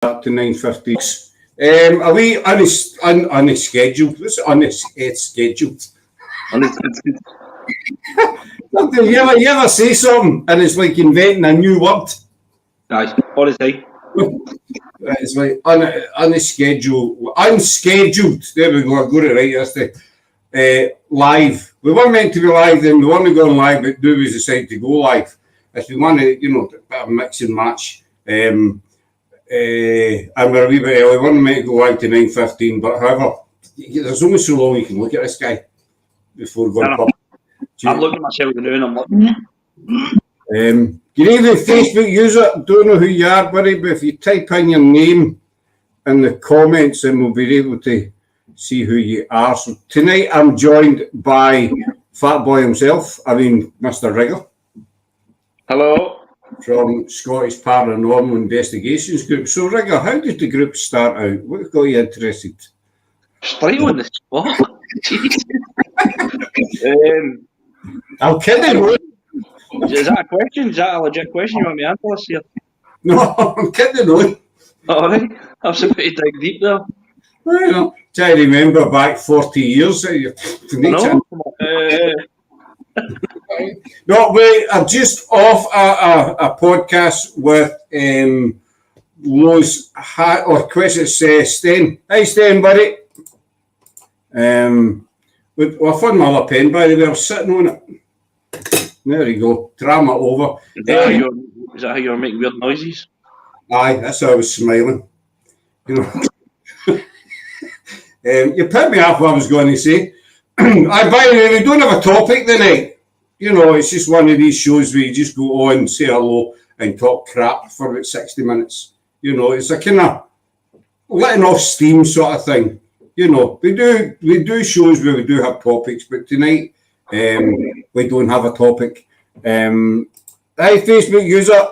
up to 9:56. Are we unscheduled? What's unscheduled? You ever say something and it's like inventing a new word? Aye, all the time. It's like unscheduled. There we go. I got it right yesterday. Live. We weren't meant to be live then. We weren't going live, but we decided to go live. If we want to, a bit of mix and match. And we're a wee bit early. We weren't meant to go live to 9:15, but however, there's only so long you can look at this guy before going public. I'm looking at myself now and I'm like, good evening, Facebook user. Don't know who you are, buddy, but if you type in your name in the comments, then we'll be able to see who you are. So tonight I'm joined by Fat Boy himself, Mr. Rigger. hello. From Scottish Paranormal Investigations Group. So, Rigger, how did the group start out? What got you interested? Straight on the spot. I'm kidding. Is that a question? Is that a legit question you want me to answer this here? No, I'm kidding on. Alright, I was about to dig deep there. Well, try to remember back 40 years. No, wait, I'm just off a podcast with Lowe's Sten. Hi, Sten, buddy. I found my other pen, by the way. I was sitting on it. There you go. Drama over. Is that how you're making weird noises? Aye, that's how I was smiling. You put me off what I was going to say. By the way, we don't have a topic tonight. It's just one of these shows where you just go on, say hello, and talk crap for about 60 minutes. It's a kind of letting off steam sort of thing. We do shows where we do have topics, but tonight we don't have a topic. Hi, Facebook user.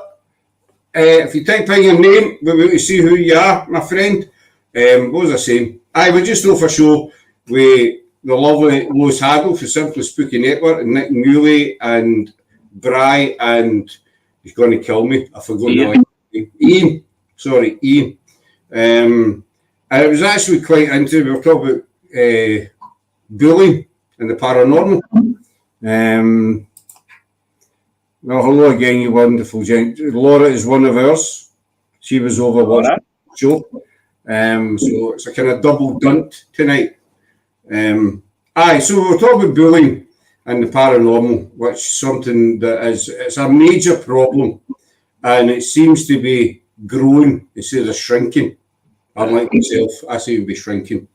If you type in your name, we'll be able to see who you are, my friend. What was I saying? We just know for sure the lovely Lois Hagel for Simply Spooky Network, and Nick Newley and Bry, and he's going to kill me. I forgot Ian. Sorry, Ian. And it was actually quite interesting. We were talking about bullying and the paranormal. Well, hello again, you wonderful gent. Laura is one of ours. She was over watching the show. So it's a kind of double dunt tonight. So we're talking about bullying and the paranormal, which is something that it's a major problem, and it seems to be growing instead of shrinking. Unlike myself, I seem to be shrinking.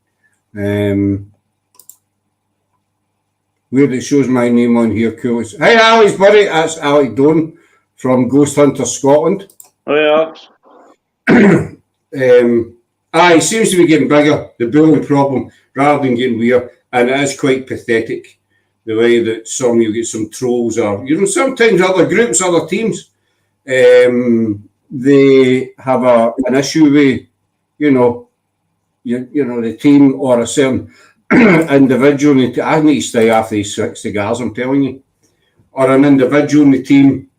Weird, it shows my name on here. Cool. Hey, Alex, buddy. That's Alec Dorn from Ghost Hunter Scotland. Oh, yeah. It seems to be getting bigger, the bullying problem, rather than getting weird. And it is quite pathetic, the way that you get some trolls or, sometimes other groups, other teams, they have an issue with, the team or a certain individual. I need to stay off these cigars, I'm telling you. Or an individual in the team,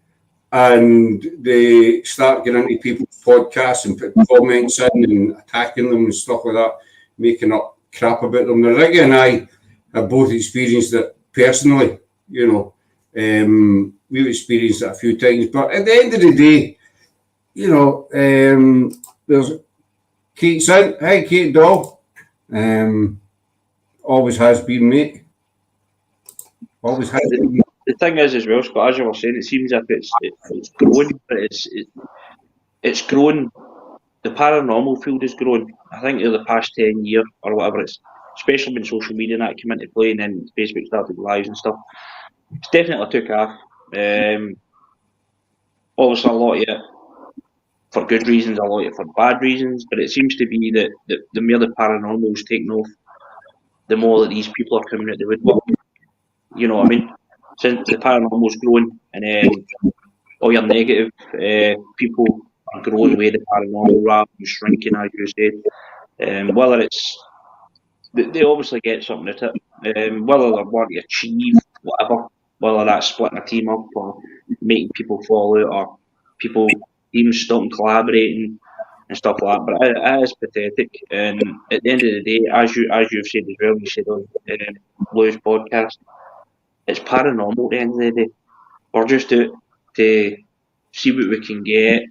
and they start getting into people's podcasts and putting comments in and attacking them and stuff like that, making up crap about them. Now, Riggy and I have both experienced it personally, we've experienced it a few times, but at the end of the day, there's Kate's in. Hi, Kate Doll. Always has been, mate. Always has been. The thing is, as well, Scott, as you were saying, it seems as if it's growing, but it's growing. The paranormal field is growing. I think in the past 10 years or whatever, especially when social media and that came into play, and then Facebook started lives and stuff. It's definitely took off. Obviously, a lot of it for good reasons, a lot of it for bad reasons, but it seems to be that the more the paranormal is taking off, the more that these people are coming out the woodwork. You know what I mean? Since the paranormal's growing, and then all your negative people are growing away the paranormal rather than shrinking, as you said. Whether it's they obviously get something out of it, whether they want to achieve whatever, whether that's splitting a team up or making people fall out or people teams stopping collaborating, and stuff like that. But it is pathetic. And at the end of the day, as you've said as well, you said on Lou's podcast, it's paranormal at the end of the day. We're just out to see what we can get,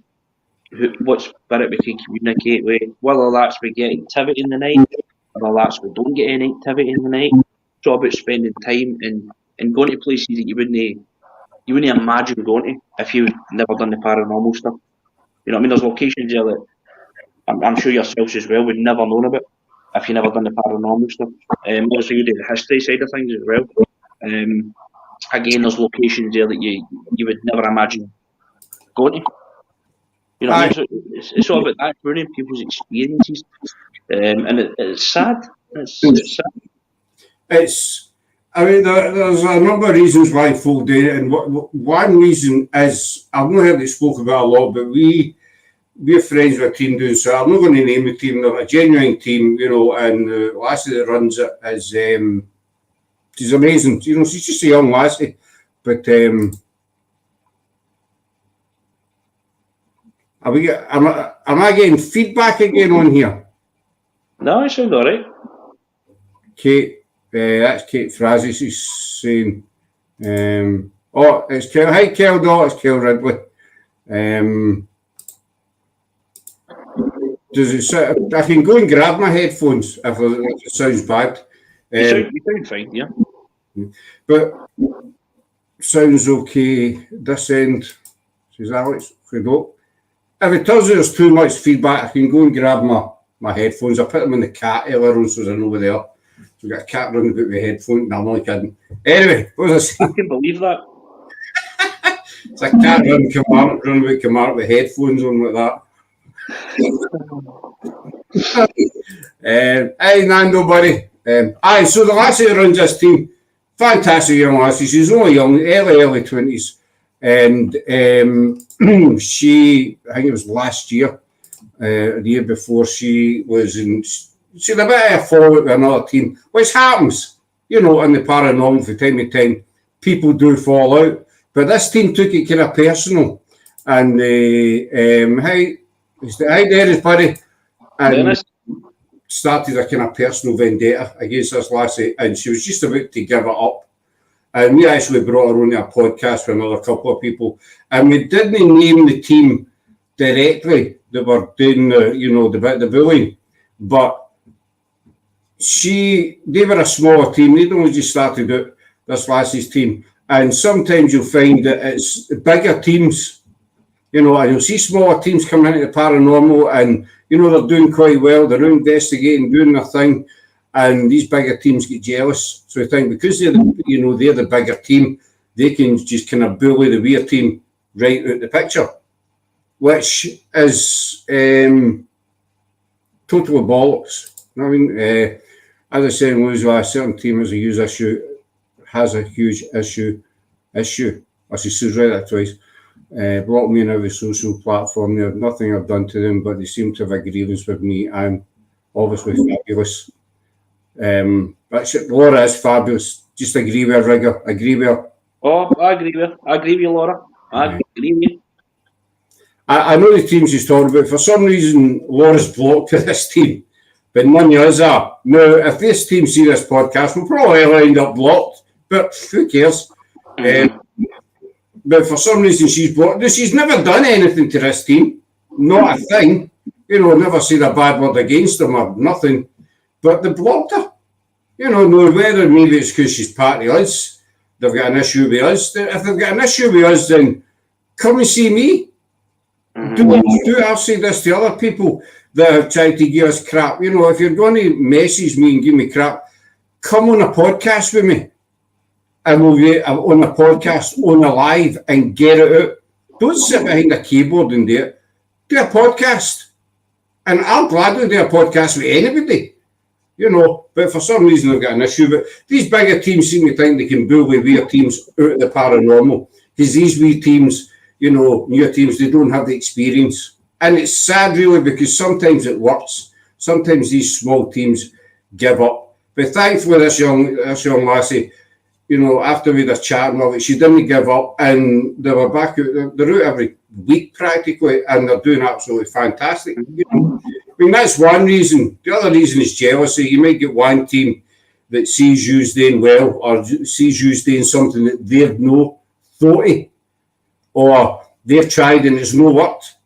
what spirit we can communicate with, whether that's we get activity in the night, whether that's we don't get any activity in the night. It's all about spending time and going to places that you wouldn't imagine going to if you've never done the paranormal stuff. You know what I mean? There's locations there that I'm sure yourselves as well would never known about if you never done the paranormal stuff. Also, you do the history side of things as well. Again, there's locations there that you would never imagine going to. You know what I mean? It's all about that, ruining people's experiences, and it's sad. It's sad. I mean, there's a number of reasons why folk do it, and one reason is, I've not heard it spoken about a lot, but we're friends with a team doing so. I'm not going to name the team, they're a genuine team, you know, and the lassie that runs it is, she's amazing. You know, she's just a young lassie, but am I getting feedback again on here? No, it sounds all right. Kate. That's Kate Frazee. She's saying, it's Kel. Hi, Kel. No, it's Kel Ridley. Does it? I can go and grab my headphones if it sounds bad. You sound fine, yeah. But sounds okay. This end, says Alex. If it tells you there's too much feedback, I can go and grab my headphones. I put them in the cat earlier on, so they're over there. We've got a cat running about with headphones. No, I'm only kidding. Anyway, what was I saying? I can believe that. It's a cat running about Camargue with headphones on like that. Hey, Nando, buddy. So the lassie that runs this team, fantastic young lassie. She's only young, early 20s. And she, I think it was last year, the year before, she had a bit of a fallout with another team, which happens, you know, in the paranormal from time to time. People do fall out. But this team took it kind of personal. And hi Dennis, buddy. And Dennis started a kind of personal vendetta against this lassie, and she was just about to give it up. And we actually brought her on to a podcast with another couple of people. And we didn't name the team directly that were doing the bullying. But they were a smaller team. They'd only just started out, this lassie's team. And sometimes you'll find that it's bigger teams, you know, and you'll see smaller teams coming into the paranormal and, you know, they're doing quite well. They're investigating, doing their thing. And these bigger teams get jealous. So I think because they're the bigger team, they can just kind of bully the weird team right out the picture, which is total bollocks. You know what I mean? As I said, a certain team has a huge issue. I should read that twice. Blocked me on every social platform. There's nothing I've done to them, but they seem to have a grievance with me. I'm obviously fabulous. But Laura is fabulous. Just agree with her, Rigger. Agree with her. Oh, I agree with you, Laura. I agree with you. I know the teams she's talking about. For some reason, Laura's blocked to this team, but none of us are. Now, if this team see this podcast, we'll probably end up blocked, but who cares? But for some reason, she's blocked. She's never done anything to this team. Not a thing. You know, never said a bad word against them or nothing. But they blocked her. You know, no, whether maybe it's because she's part of us, they've got an issue with us. If they've got an issue with us, then come and see me. I've said this to other people that have tried to give us crap. You know, if you're going to message me and give me crap, come on a podcast with me. And we'll get on a podcast, on a live, and get it out. Don't sit behind a keyboard and do it. Do a podcast. And I'll gladly do a podcast with anybody. You know, but for some reason they've got an issue. But these bigger teams seem to think they can bully weird teams out of the paranormal. Because these wee teams, you know, new teams, they don't have the experience. And it's sad really because sometimes it works. Sometimes these small teams give up. But thankfully this young lassie, you know, after we had a chat and all that, she didn't give up and they were back out, they're out every week practically, and they're doing absolutely fantastic. You know, I mean, that's one reason. The other reason is jealousy. You might get one team that sees you doing well or sees you doing something that they've no thought of, or they've tried and it's no worked.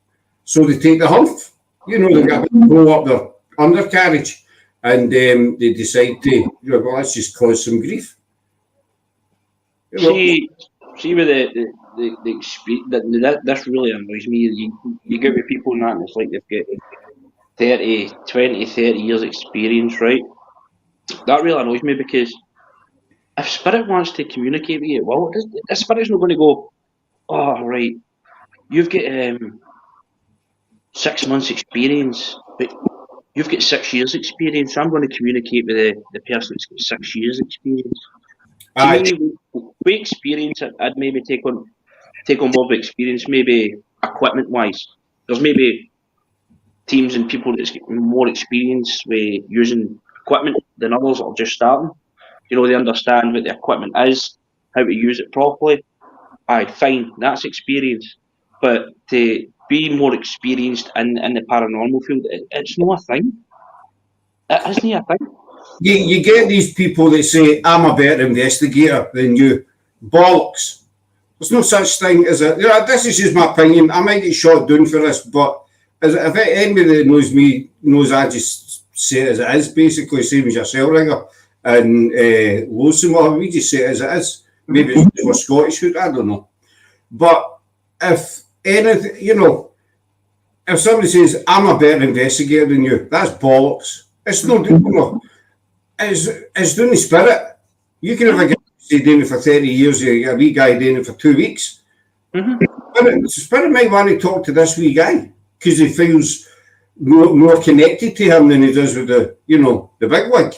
So they take the humph. You know, they got to blow up their undercarriage, and they decide to, you know, well, let's just cause some grief. You know, See with the experience, this really annoys me. You get with people and that, and it's like they've got 30 years experience, right? That really annoys me, because if Spirit wants to communicate with you, well, the Spirit's not going to go, oh, right, you've got 6 months experience, but you've got 6 years experience, so I'm going to communicate with the person that's got 6 years experience. To me, with experience, I'd maybe take on board with experience, maybe equipment-wise. There's maybe teams and people that's got more experience with using equipment than others that are just starting. You know, they understand what the equipment is, how to use it properly. Aye, fine, that's experience. But to be more experienced in the paranormal field, it's not a thing. It isn't a thing. You get these people that say, I'm a better investigator than you. Bollocks. There's no such thing as a... You know, this is just my opinion. I might get shot down for this, but if anybody that knows me knows I just say it as it is, basically, same as yourself, Rigger, and Lowson, we just say it as it is. Maybe it's because we're Scottish, I don't know. But if anything, you know, if somebody says, I'm a better investigator than you, that's bollocks. It's no, you know, it's doing the Spirit. You can have a guy doing it for 30 years, a wee guy doing it for 2 weeks. Spirit might want to talk to this wee guy because he feels more connected to him than he does with the, you know, the big wig.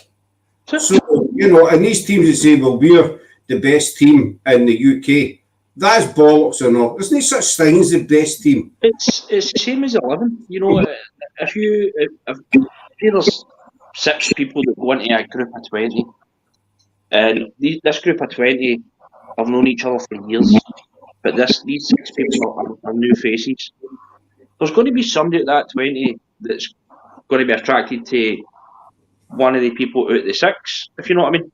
So, you know, and these teams that say, well, we're the best team in the UK, that's bollocks or not. There's no such thing as the best team. It's the same as 11. You know, if there's 6 people that go into a group of 20, and this group of 20 have known each other for years, but these 6 people are new faces. There's going to be somebody at that 20 that's going to be attracted to one of the people out of the 6, if you know what I mean.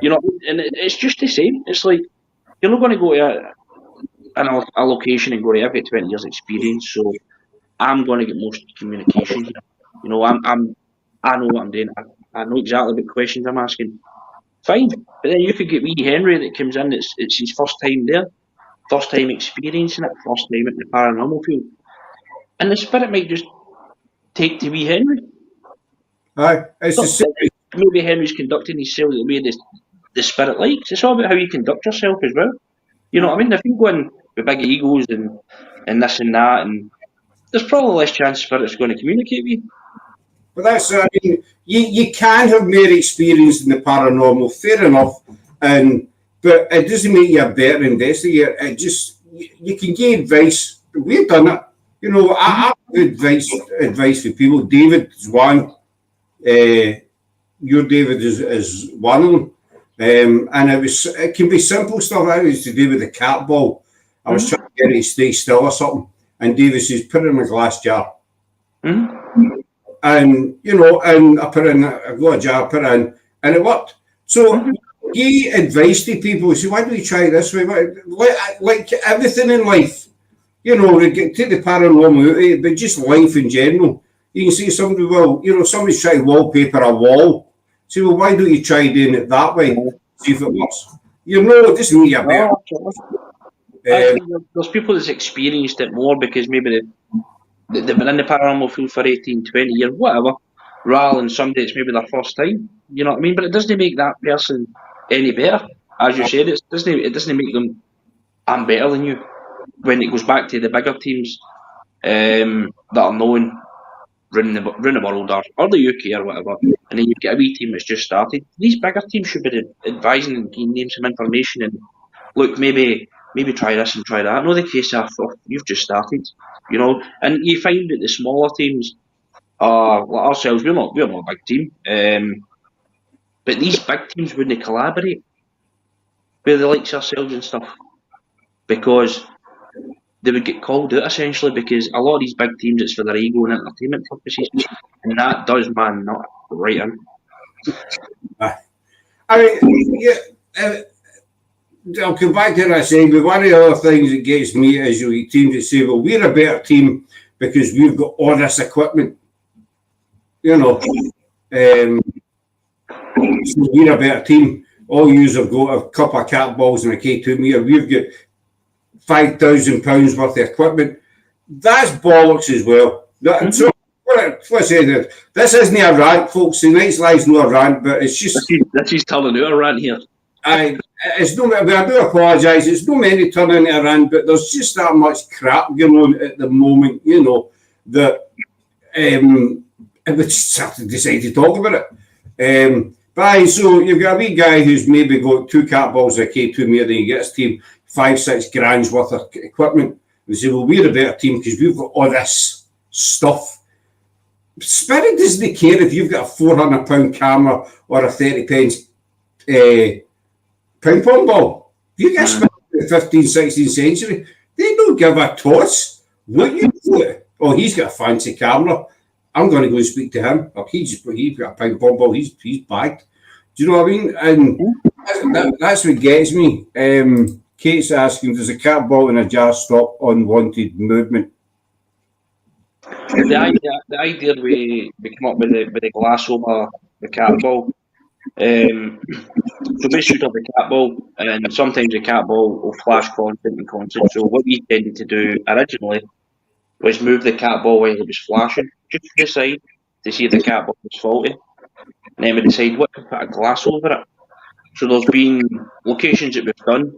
You know, and it's just the same. It's like, you're not going to go to a location and go, I've got 20 years experience, so I'm going to get most communication here. You know, I know what I'm doing. I know exactly what questions I'm asking. Fine, but then you could get wee Henry that comes in. It's his first time there, first time experiencing it, first time in the paranormal field, and the Spirit might just take to wee Henry. Aye, it's the same. Maybe Henry's conducting himself the way the Spirit likes. It's all about how you conduct yourself as well. You know what I mean? If you go in with big egos and this and that, and there's probably less chance Spirit's going to communicate with you. But that's, I mean, you can have more experience in the paranormal, fair enough, but it doesn't make you a better investigator. It just, you can give advice. We've done it. You know, I have advice for people. David is one. Your David is one of them. And it can be simple stuff. I used to do with the cat ball. I was trying to get it to stay still or something. And David says, put it in a glass jar. And, you know, and I got a jar, put it in, and it worked. So, give advice to people. Say, why don't you try this way? Like everything in life, you know, take the paranormal out of it, but just life in general. You can see somebody, well, you know, somebody's trying to wallpaper a wall. Say, well, why don't you try doing it that way? See if it works. You know, it doesn't mean you're better. There's people that's experienced it more because maybe they've been in the paranormal field for 18, 20 years, whatever, rather than somebody that's maybe their first time. You know what I mean? But it doesn't make that person any better. As you said, it doesn't make them, I'm better than you. When it goes back to the bigger teams that are known around the world or the UK or whatever, and then you've got a wee team that's just started. These bigger teams should be advising and giving them some information and look, maybe try this and try that. No, the case of you've just started, you know. And you find that the smaller teams are like ourselves. We're not a big team, but these big teams wouldn't collaborate with the likes of ourselves and stuff because they would get called out essentially, because a lot of these big teams, it's for their ego and entertainment purposes, and that does man not right in. I mean, yeah, I'll come back to what I said, but one of the other things that gets me is you teams that say, well, we're a better team because we've got all this equipment. You know, so we're a better team. All yous have got a couple of cat balls and a K2 meter. We've got £5,000 worth of equipment. That's bollocks as well. So what I say, this isn't a rant, folks. Tonight's lie's not a rant, but it's just That's he's telling you a rant here. It's no. I do apologise. It's no meant to turn into a rant, but there's just that much crap going on at the moment. You know that I would just have to decide to talk about it. So you've got a wee guy who's maybe got 2 cat balls a K2 meter, then he gets his team 5-6 grand's worth of equipment. They say, well, we're a better team because we've got all this stuff. Spirit doesn't care if you've got a £400 camera or a 30 pence ping pong ball. If you get Spirit in the 15th, 16th century, they don't give a toss. What you do? Oh, he's got a fancy camera. I'm going to go and speak to him. Or he's got a ping pong ball. He's bagged. Do you know what I mean? And that's what gets me. Kate's asking, does a cat ball in a jar stop unwanted movement? The idea we come up with the glass over the cat ball. So we shoot up the cat ball, and sometimes the cat ball will flash constant and constant. So what we tended to do originally was move the cat ball while it was flashing, just to the side, to see if the cat ball was faulty. And then we decide what to put a glass over it. So there's been locations that we've done,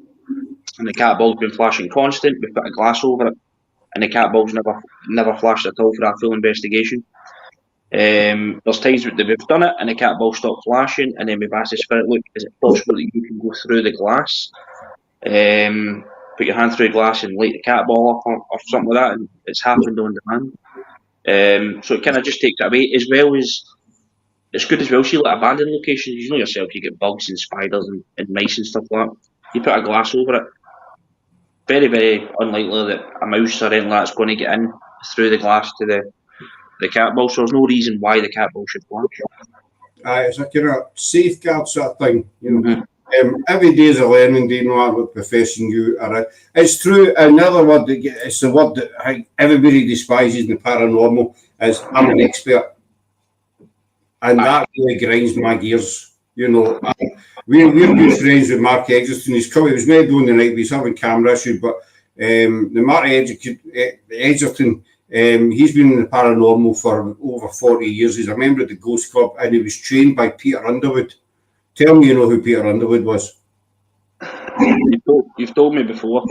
and the cat ball's been flashing constant, we've put a glass over it, and the cat ball's never flashed at all for our full investigation. There's times that we've done it and the cat ball stopped flashing, and then we've asked the Spirit, look, is it possible that you can go through the glass, put your hand through the glass and light the cat ball up or something like that, and it's happened on demand. So it kind of just takes it away, as well as it's good as well. See, like abandoned locations, you know yourself, you get bugs and spiders and mice and stuff like that. You put a glass over it, very, very unlikely that a mouse or anything like that's going to get in through the glass to the cat ball. So there's no reason why the cat ball should flash. It's a kind of safeguard sort of thing, you know. Every day is a learning day, no matter what profession you are in. It's true. Another word it's the word that everybody despises in the paranormal is I'm an expert, and that really grinds my gears. You know, we're good friends with Mark Egerton. He was made on the night, but he's having camera issue. But the Mark Egerton, he's been in the paranormal for over 40 years. He's a member of the Ghost Club, and he was trained by Peter Underwood. Tell me you know who Peter Underwood was. You've told me before.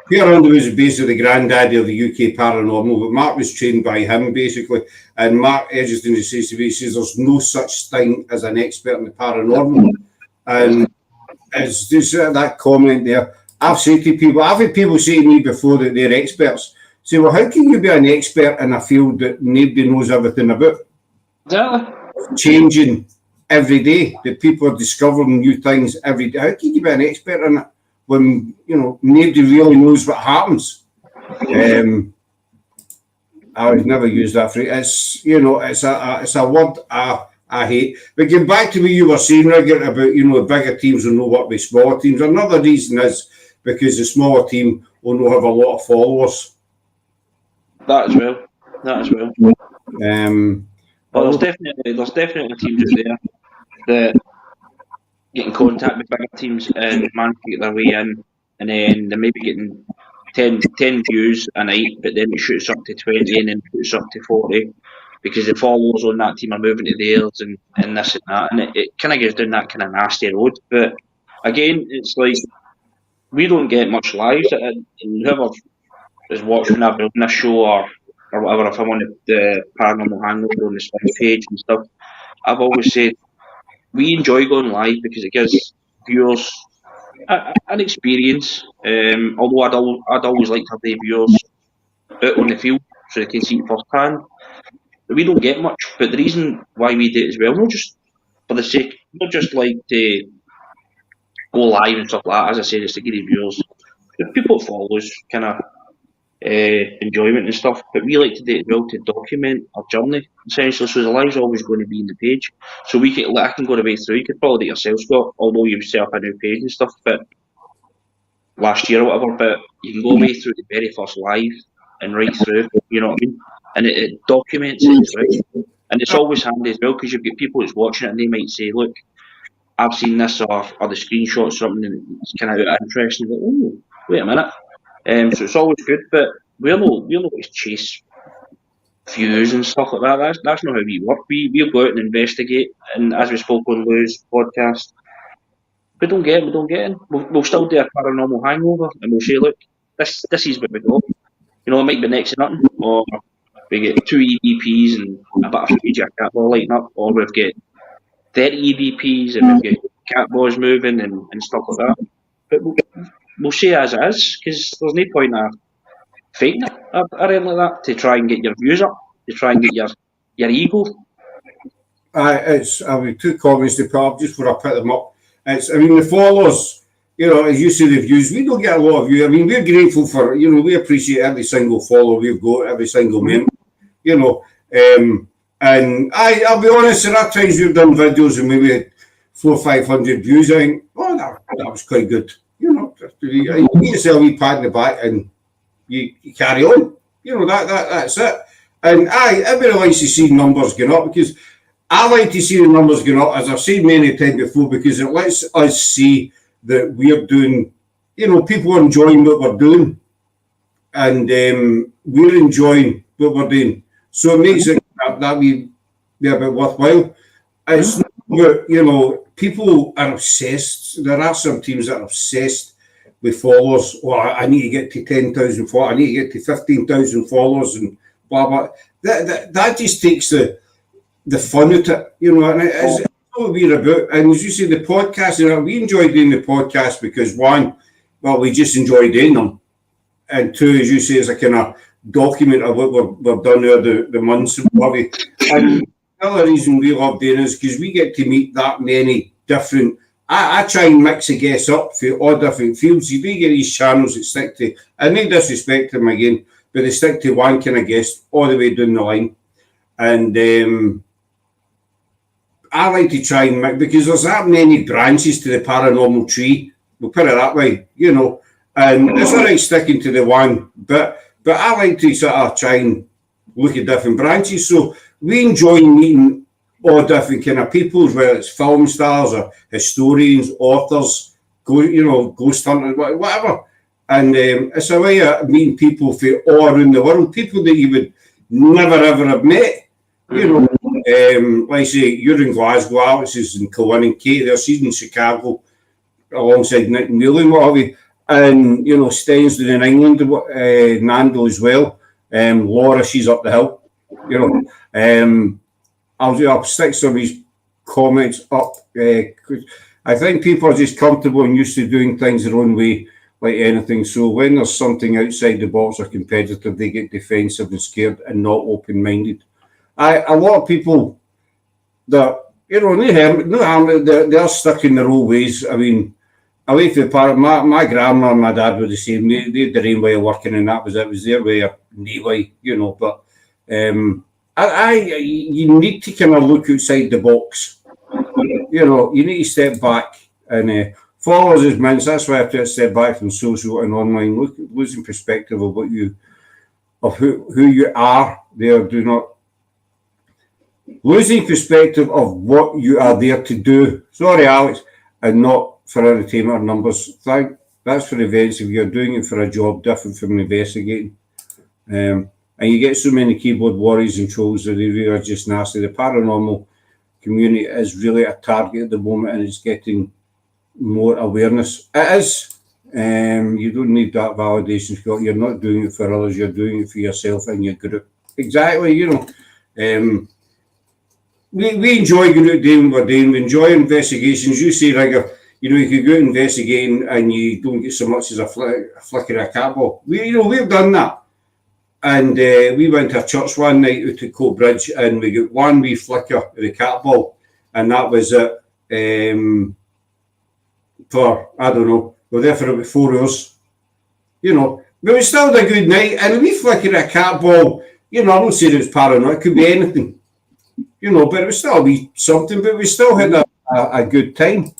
Peter Underwood is basically the granddaddy of the UK paranormal, but Mark was trained by him, basically. And Mark Egerton says to me, he says, there's no such thing as an expert in the paranormal. And it's just that comment there. I've said to people, I've had people say to me before that they're experts. Say, well, how can you be an expert in a field that nobody knows everything about? Exactly. Changing every day, that people are discovering new things every day. How can you be an expert in it when, you know, nobody really knows what happens? I would never use that phrase. It's, you know, it's a word I hate. But getting back to what you were saying, Rigger, about, you know, the bigger teams will know what with smaller teams. Another reason is because the smaller team will not have a lot of followers. That as well. But there's definitely teams out there that get in contact with bigger teams and manage to get their way in, and then they're maybe getting 10 views a night, but then it shoots up to 20 and then shoots up to 40 because the followers on that team are moving to theirs and this and that, and it kind of goes down that kind of nasty road. But again, it's like we don't get much lives, and whoever is watching a show or whatever, if I'm on the Paranormal Hangover on the Spring page and stuff, I've always said we enjoy going live because it gives viewers an experience. Although I'd always like to have the viewers out on the field so they can see it firsthand. But we don't get much. But the reason why we do it as well, not just for the sake, not just like to go live and stuff like that, as I said, is to give the viewers, the people that follow us, kind of enjoyment and stuff. But we like to do it as well to document our journey, essentially. So the live's always going to be in the page. So we can, like, I can go the way through. You could probably do it yourself, Scott, although you've set up a new page and stuff, but last year or whatever. But you can go way through the very first live and right through, you know what I mean? And it documents it as well. And it's always handy as well because you've got people that's watching it and they might say, look, I've seen this or the screenshot something and it's kind of interesting. Like, oh, wait a minute. So it's always good, but we're not always chase views and stuff like that. That's not how we work. We'll go out and investigate, and as we spoke on Lou's podcast, we don't get in. We'll still do a paranormal hangover, and we'll say, look, this is where we go. You know, it might be next to nothing, or we get 2 EVPs and a bit of footage of a cat ball lighting up, or we've got 30 EVPs and we've got cat balls moving and stuff like that. But we'll say as it is, because there's no point in faking it or anything like that to try and get your views up, to try and get your ego. I'll be 2 comments to put up just before I put them up. The followers, you know, as you say, the views, we don't get a lot of views. I mean, we're grateful for, you know, we appreciate every single follower we've got, every single member, you know. And I'll be honest, there are times we've done videos and maybe had 400 or 500 views. I think, oh, that was quite good. You know, you get yourself a wee pat in the back and you carry on. You know, that's it. And everybody likes to see numbers going up because I like to see the numbers going up, as I've said many times before, because it lets us see that we're doing, you know, people are enjoying what we're doing and we're enjoying what we're doing. So it makes it that we be a bit worthwhile. It's not about, you know, people are obsessed. There are some teams that are obsessed with followers. Oh, I need to get to 10,000 followers. I need to get to 15,000 followers and blah, blah. That just takes the fun out of it, you know, and it's what we're about. And as you say, the podcast, you know, we enjoy doing the podcast because one, well, we just enjoy doing them. And 2, as you say, it's a kind of document of what we've done over the months and what we. And the other reason we love doing it is because we get to meet that many different. I try and mix the guests up for all different fields. You do get these channels that stick to, and no disrespect them again, but they stick to one kind of guest all the way down the line. And I like to try and mix, because there's that many branches to the paranormal tree. We'll put it that way, you know. And it's all right sticking to the one, but I like to sort of try and look at different branches. So we enjoy meeting all different kind of people, whether it's film stars or historians, authors, ghost hunters, whatever. And it's a way of meeting people from all around the world, people that you would never ever have met. You know, like I say, you're in Glasgow, Alex is in Kilwinning, Kate there, she's in Chicago, alongside Nick and Neil and what have you. And, you know, Sten's doing in England, Nando as well. Laura, she's up the hill, you know. I'll stick some of these comments up. I think people are just comfortable and used to doing things their own way, like anything. So when there's something outside the box or competitive, they get defensive and scared and not open-minded. A lot of people that, you know, they're stuck in their old ways. I mean, away from the part, my grandma and my dad were the same. They had their own way of working, and that was it. It was their way of way, you know. But you need to kind of look outside the box. You know, you need to step back and followers is mints. That's why I have to step back from social and online. Losing perspective of who you are there. Do not losing perspective of what you are there to do. Sorry, Alex, and not for entertainment or numbers. That's for events. If you're doing it for a job, different from investigating. And you get so many keyboard warriors and trolls that they really are just nasty. The paranormal community is really a target at the moment, and it's getting more awareness. It is. You don't need that validation, Scott. You're not doing it for others. You're doing it for yourself and your group. Exactly. You know. We enjoy going out doing what we're doing. We enjoy investigations. You say, Rigger, you know, you could go out investigating and you don't get so much as a flicker of a cat ball. We've done that. And we went to a church one night out at Coatbridge and we got one wee flicker of the cat ball. And that was it for, I don't know, we were there for about 4 hours. You know, But we still had a good night, and we flickered a cat ball. You know, I don't say it was paranoid, it could be anything. You know, but it was still a wee something, but we still had a good time.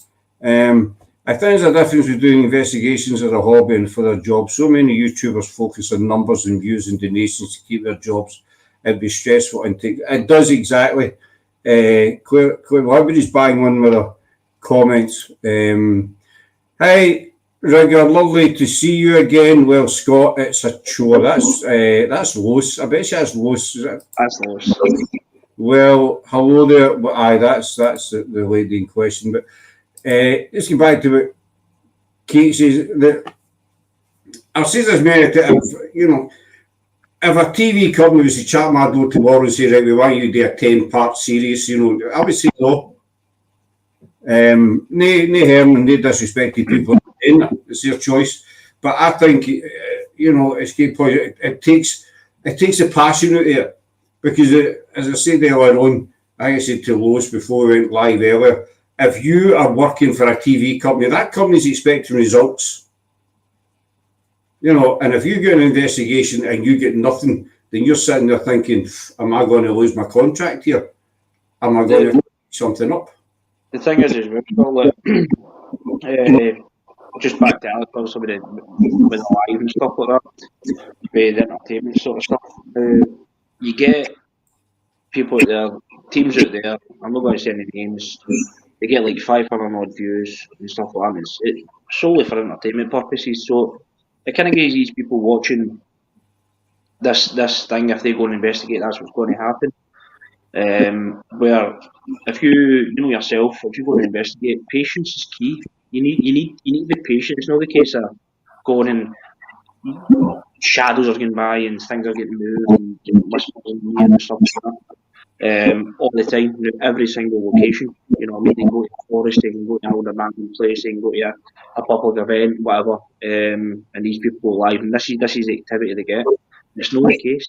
I think there's a difference with doing investigations as a hobby and for their job. So many YouTubers focus on numbers and views and donations to keep their jobs. It'd be stressful and take. It does exactly. Everybody's buying one with their comments. Hi, Rigger, lovely to see you again. Well, Scott, it's a chore. That's Lois. I bet that's Lois. That's Lois. Well, hello there. Well, aye, that's the lady in question. But let's get back to what Kate says. I've said this many times. You know, if a TV company was to chat my door tomorrow and say, right, we want you to do a 10-part series, you know, I would say no. No harm and no disrespect to people in that. It's their choice. But I think, you know, it takes a passion out there. Because, as I said earlier on, I said to Lois before we went live earlier, if you are working for a TV company, that company's expecting results. You know, and if you get an investigation and you get nothing, then you're sitting there thinking, am I going to lose my contract here? Am I going to fuck something up? The thing is well, just back to Alex, also with the live and stuff like that, with the entertainment sort of stuff. You get people out there, teams out there, I'm not going to say any names, they get like 500 odd views and stuff like that. It's solely for entertainment purposes, so it kind of gives these people watching this thing, if they go and investigate, that's what's going to happen. Where if you know yourself, if you go and investigate, patience is key. You need to be patient. It's not the case of going and shadows are getting by and things are getting moved and and stuff like that. All the time, every single location. You know, they can go to a forest, they can go to an old abandoned place, they can go to a public event, whatever. And these people go live, and this is the activity they get. And it's not the case,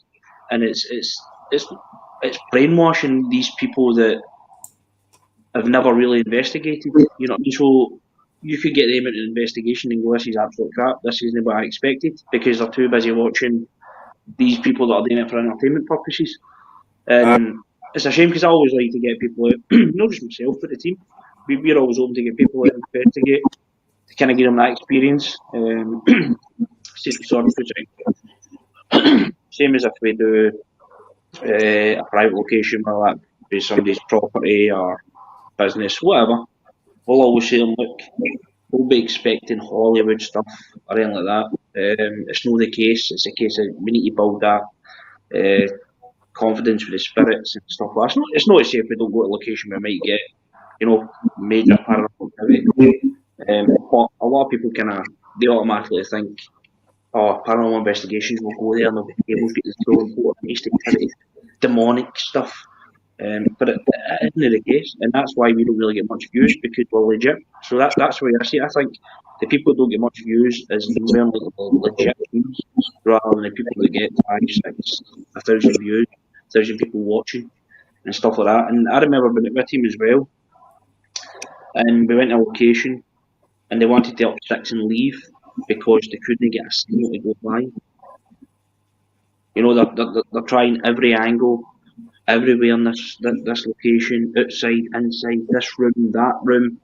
and it's brainwashing these people that have never really investigated. You know, so you could get them into an investigation and go, this is absolute crap, this isn't what I expected, because they're too busy watching these people that are doing it for entertainment purposes. And it's a shame, because I always like to get people out, not just myself, but the team. We're always open to get people out and investigate, to kind of give them that experience. Same as if we do a private location, whether that be somebody's property or business, whatever. We'll always say, look, we'll be expecting Hollywood stuff or anything like that. It's not the case. It's a case of we need to build that confidence with the spirits and stuff like that. It's not to say if we don't go to a location we might get, you know, major paranormal activity. But a lot of people they automatically think, oh, paranormal investigations will go there and they'll be able to get the so important activity, demonic stuff. But it isn't the case, and that's why we don't really get much views, because we're legit. So that's why I see. I think the people who don't get much views is more like legit views, rather than the people that get 1,000 views, 1,000 people watching, and stuff like that. And I remember being at my team as well, and we went to a location, and they wanted to up 6 and leave because they couldn't get a signal to go by. You know, they're trying every angle, everywhere in this location, outside, inside, this room, that room,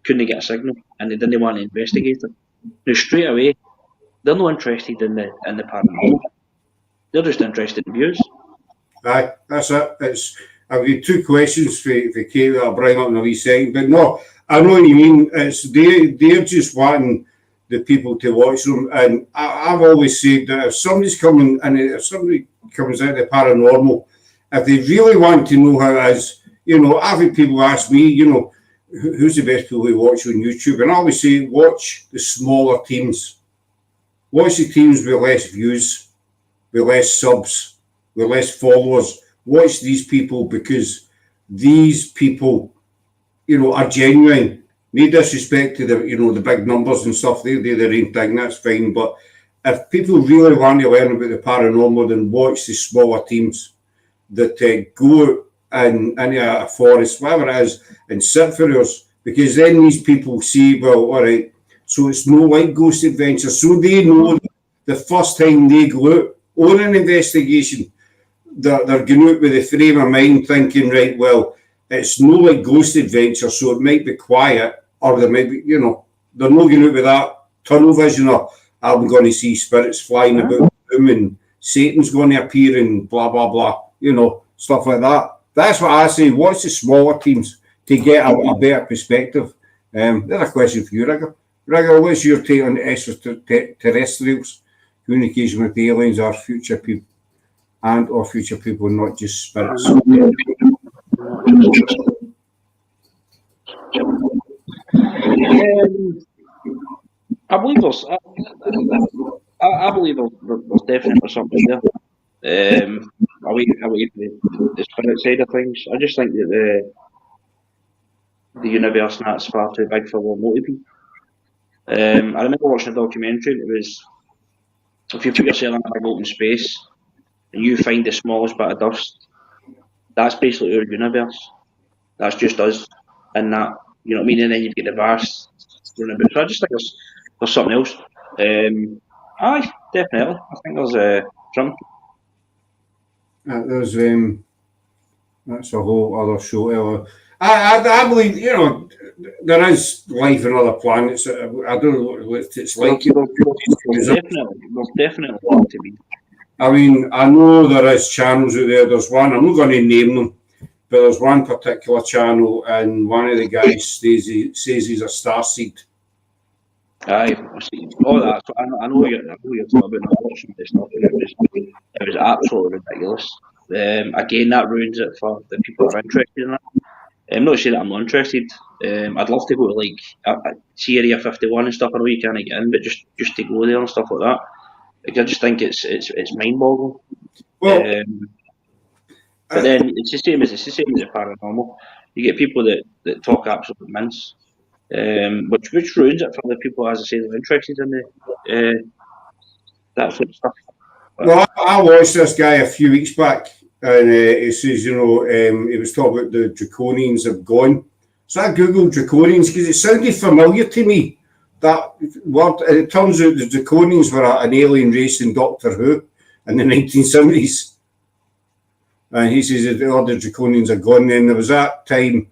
couldn't get a signal, and they didn't want to investigate it. Now, straight away, they're not interested in the paranormal. They're just interested in views. Aye, that's it. I've got 2 questions for Kate that I'll bring up in a wee second. But no, I know what you mean. They're just wanting the people to watch them. And I've always said that if somebody's coming and if somebody comes out of the paranormal, if they really want to know how it is, you know, I've had people ask me, you know, who's the best people to watch on YouTube? And I always say, watch the smaller teams. Watch the teams with less views, with less subs, with less followers. Watch these people, because these people, you know, are genuine. No disrespect to the big numbers and stuff. They do their own thing, that's fine. But if people really want to learn about the paranormal, then watch the smaller teams that go in a forest, whatever it is, and sit for hours. Because then these people see, well, all right, so it's no like Ghost Adventure. So they know the first time they go out on an investigation, they're going out with the frame of mind thinking, right, well, it's no like Ghost Adventure, so it might be quiet, or there might be, they're not going out with that tunnel vision of, I'm going to see spirits flying about the room and Satan's going to appear and blah, blah, blah, stuff like that. That's what I say. Watch the smaller teams to get a better perspective. There's a question for you, Rigger. Rigger, what's your take on extraterrestrials, communication with aliens or future people, not just spirits? I believe there's definitely something there. Away from the spirit side of things, I just think that the universe and that's far too big for one lot of people. I remember watching a documentary, and it was, if you put yourself in a big open space and you find the smallest bit of dust, that's basically our universe. That's just us in that, you know what I mean? And then you get the vast running about. So I just think there's something else. Aye, definitely. I think there's something. That's a whole other show. I believe, there is life on other planets. I don't know what it's like. There's definitely going to be. I mean, I know there is channels out there. There's one, I'm not going to name them, but there's one particular channel, and one of the guys says he's a starseed. Aye, I see. All that. So I know you're talking about watching this stuff, and it was absolutely ridiculous. Again, that ruins it for the people who are interested in that. I'm not saying that I'm not interested. I'd love to go to like see Area 51 and stuff. I know you can't get in, but just to go there and stuff like that. Like, I just think it's mind-boggling. Well, but then it's the same as the paranormal. You get people that talk absolute mince, which ruins it for the people, as I say, that are interested in that sort of stuff. Well, I watched this guy a few weeks back, and he says, he was talking about the Draconians have gone. So I googled Draconians because it sounded familiar to me. That word. It turns out the Draconians were an alien race in Doctor Who in the 1970s. And he says that the Draconians are gone. Then there was that time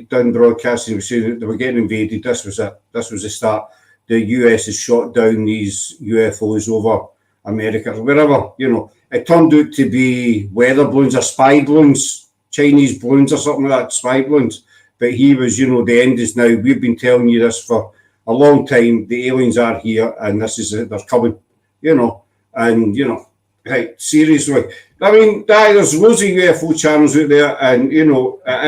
done broadcasting, was saying that they were getting invaded. This was it. This was the start. The US has shot down these UFOs over America or wherever. It turned out to be weather balloons or spy balloons, Chinese balloons or something like that, spy balloons. But he was, the end is now. We've been telling you this for a long time. The aliens are here, and this is it. They're coming, right, seriously. I mean, there's loads of UFO channels out there, and, it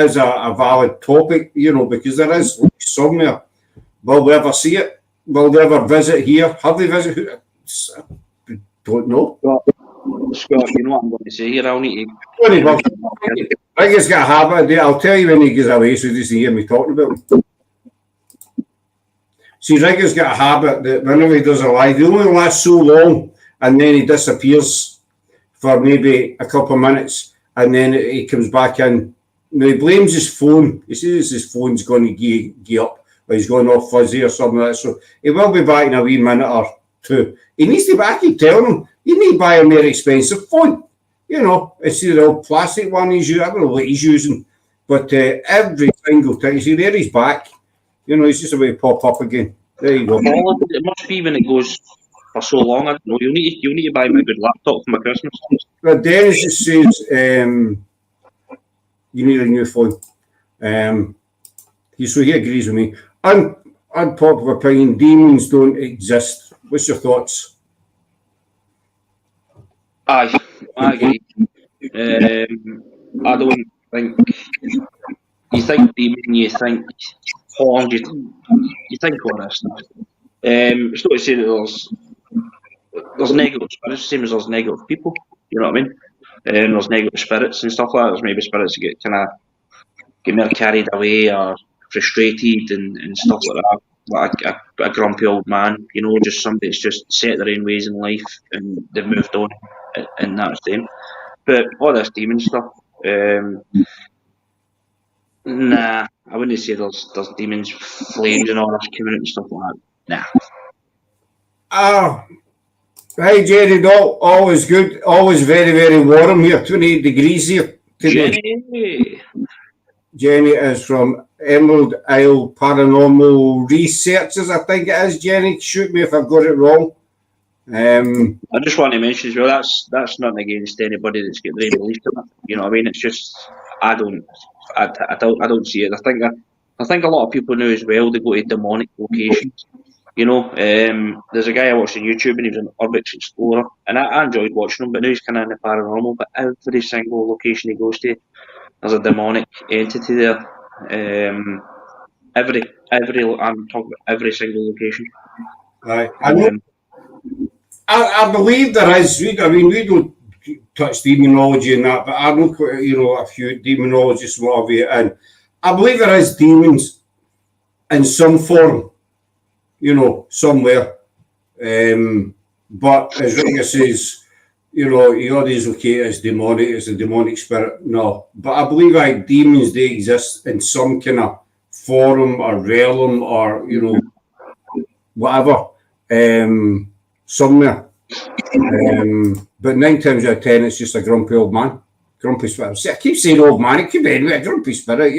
is a valid topic, because there is somewhere. Will we ever see it? Will they ever visit here? Have they visited? I don't know. Scott, you know what I'm going to say here? I'll need to. I think he's got a habit of it. I'll tell you when he goes away, so he doesn't hear me talking about him. See, Rigger's got a habit that whenever he does a live, he only lasts so long, and then he disappears for maybe a couple of minutes, and then he comes back in. Now, he blames his phone. He says his phone's going to gee up, or he's going off fuzzy or something like that. So he will be back in a wee minute or two. He needs to be back. I keep telling him, you need to buy a more expensive phone. It's the old plastic one he's using. I don't know what he's using. But every single time, you see, there he's back. He's just about to pop up again. There you go. It must be when it goes for so long. I don't know. You'll need to buy me a good laptop for my Christmas. But Dennis just says you need a new phone. So he agrees with me. Unpopular opinion, demons don't exist. What's your thoughts? Aye, I agree. I don't think you think demon, you think horn, you think all that stuff. It's not to say that there's negative spirits, same as there's negative people. You know what I mean? There's negative spirits and stuff like that. There's maybe spirits that get more carried away or frustrated and stuff like that. Like a grumpy old man, just somebody that's just set their own ways in life and they've moved on, and that's them. But all this demon stuff, nah, I wouldn't say there's demons, flames, and all this coming out and stuff like that. Nah. Hi, Jerry. Always good. Always very, very warm here. 28 degrees here today. Jenny is from Emerald Isle Paranormal Researchers, I think it is, Jenny. Shoot me if I've got it wrong. I just want to mention as well, that's nothing against anybody that's got their own belief in it. You know what I mean? It's just I don't see it. I think a lot of people know as well they go to demonic locations. You know, there's a guy I watched on YouTube and he was an Urbex Explorer, and I enjoyed watching him. But now he's kind of in the paranormal. But every single location he goes to, there's a demonic entity there. I'm talking about every single location. Right. I believe there is. I mean, we don't touch demonology and that, but I know a few demonologists and what have you, and I believe there is demons in some form, somewhere. But as Ringer says, he always okay as demonic, as a demonic spirit. No, but I believe demons, they exist in some kind of form or realm or whatever, somewhere. But 9 times out of 10, it's just a grumpy old man, grumpy spirit. See, I keep saying old man, it could be anyway, a grumpy spirit,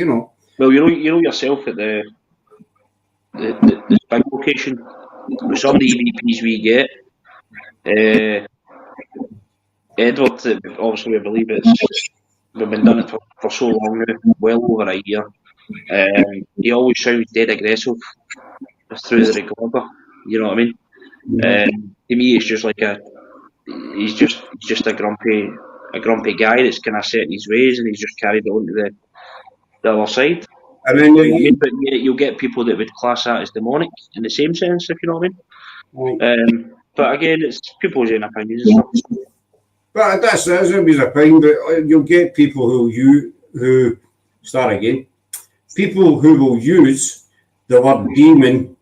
Well, you know yourself at the big location, with some of the EVPs we get, Edward, obviously we believe we've been doing it for so long now, well over a year. He always sounds dead aggressive through the recorder. You know what I mean? To me, it's just like he's just a grumpy guy that's kind of set in his ways, and he's just carried on to the other side. I mean, but you'll get people that would class that as demonic in the same sense, if you know what I mean. But again, it's people's own opinions and stuff. But that's everybody's opinion. But you'll get people who start again. People who will use the word demon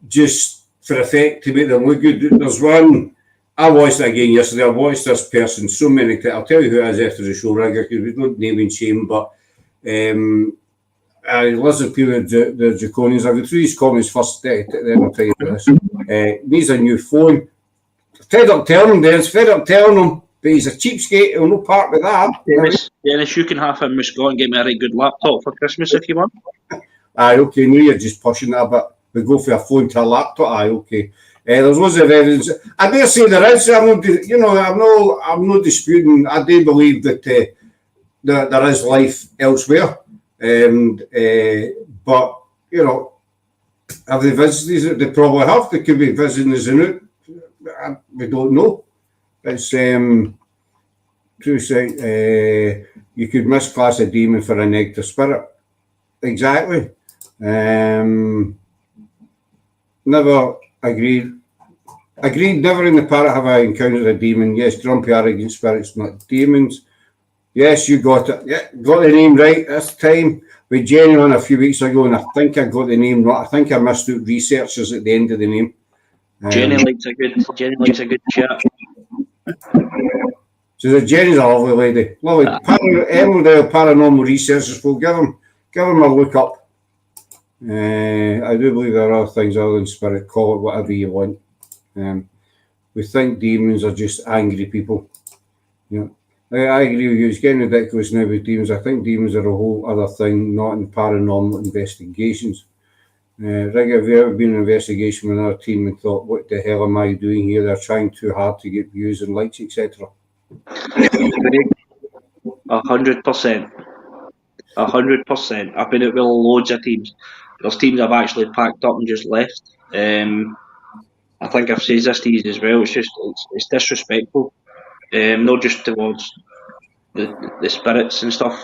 just for effect to make them look good. There's one. I watched it again yesterday. I watched this person so many times. I'll tell you who it is after the show, Rigger, because we don't name and shame. But I listen to the Draconians. I'll go through his comments first, then I'll tell you this. Needs a new phone. Fed up telling him, but he's a cheapskate. He'll no part with that. Dennis, you can have him with Scott and get me a right good laptop for Christmas if you want. Aye, okay. No, you're just pushing that a bit. We go for a phone to a laptop. Aye, okay. There's loads of evidence. I dare say there is. I'm not disputing. I do believe that there is life elsewhere. But have they visited? They probably have. They could be visiting us in it. We don't know. It's true say you could misclass a demon for a negative spirit. Exactly. Never agreed. Never in the parrot have I encountered a demon. Yes, grumpy, arrogant spirits, not demons. Yes, you got it. Yeah, got the name right this time. We Jenny on a few weeks ago, and I think I got the name right. I think I missed out researchers at the end of the name. Jenny likes a good chat. So Jenny's a lovely lady. Lovely. Emerald Isle Paranormal Researchers. We'll give them a look up. I do believe there are things other than spirit. Call it whatever you want. We think demons are just angry people. I agree with you. It's getting ridiculous now with demons. I think demons are a whole other thing, not in paranormal investigations. Rigger, have you ever been in an investigation with another team and thought, what the hell am I doing here? They're trying too hard to get views and likes, etc. 100%. 100%. I've been out with loads of teams. There's teams I've actually packed up and just left. I think I've said this to you as well. It's disrespectful. Not just towards the spirits and stuff.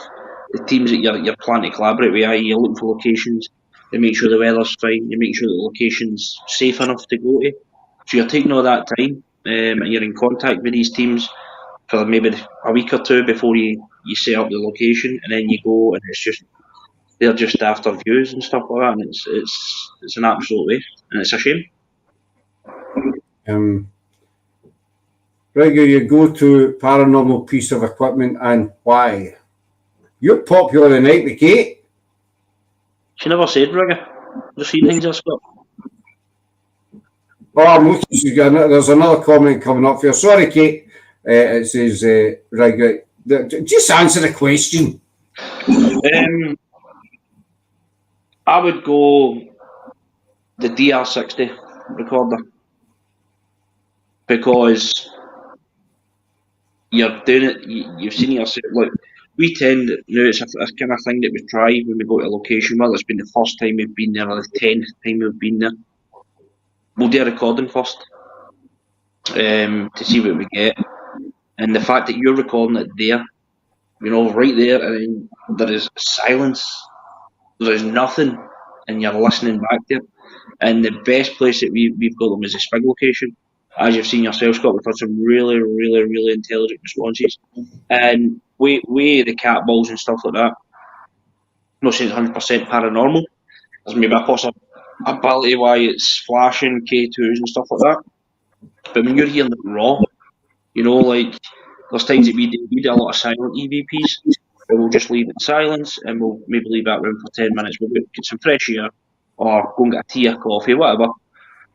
The teams that you're planning to collaborate with, you're looking for locations. You make sure the weather's fine. You make sure the location's safe enough to go to. So you're taking all that time, and you're in contact with these teams for maybe a week or two before you set up the location, and then you go, and they're just after views and stuff like that, and it's an absolute waste, and it's a shame. Rigger, you go to paranormal piece of equipment, and why? You're popular tonight, the Kate. She never said, Rigger. Just seen things I've got. Oh, I'm looking. There's another comment coming up here. Sorry, Kate. It says, right. Just answer the question. I would go the DR60 recorder because you're doing it. You've seen it yourself. Look, we tend it's a kind of thing that we try when we go to a location. Whether it's been the first time we've been there or the 10th time we've been there, we'll do a recording first to see what we get. And the fact that you're recording it there, right there, and there is silence, there is nothing, and you're listening back there. And the best place that we've got them is the Spig location. As you've seen yourself, Scott, we've had some really, really, really intelligent responses. And with the cat balls and stuff like that, I'm not saying it's 100% paranormal. There's maybe a possibility why it's flashing K2s and stuff like that. But when you're hearing it raw, there's times that we do a lot of silent EVPs, but we'll just leave it in silence and we'll maybe leave that room for 10 minutes. We'll get some fresh air or go and get a tea or coffee, whatever,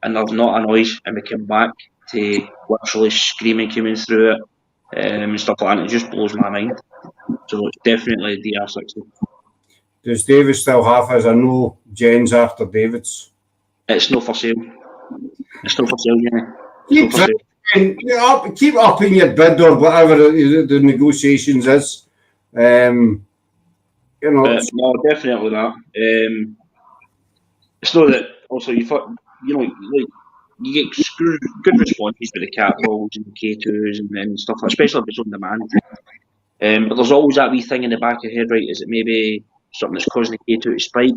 and there's not a noise, and we come back to literally screaming coming through it and stuff like that, and it just blows my mind. So it's definitely DR60. Does David still have his? I know Jen's after David's. It's not for sale. It's not for sale, yeah. Keep upping your bid or whatever the negotiations is. No, definitely that. It's not that also you get good responses with the cat balls and the K2s and stuff, especially if it's on demand. But there's always that wee thing in the back of your head, right? Is it maybe something that's causing the K2 to spike?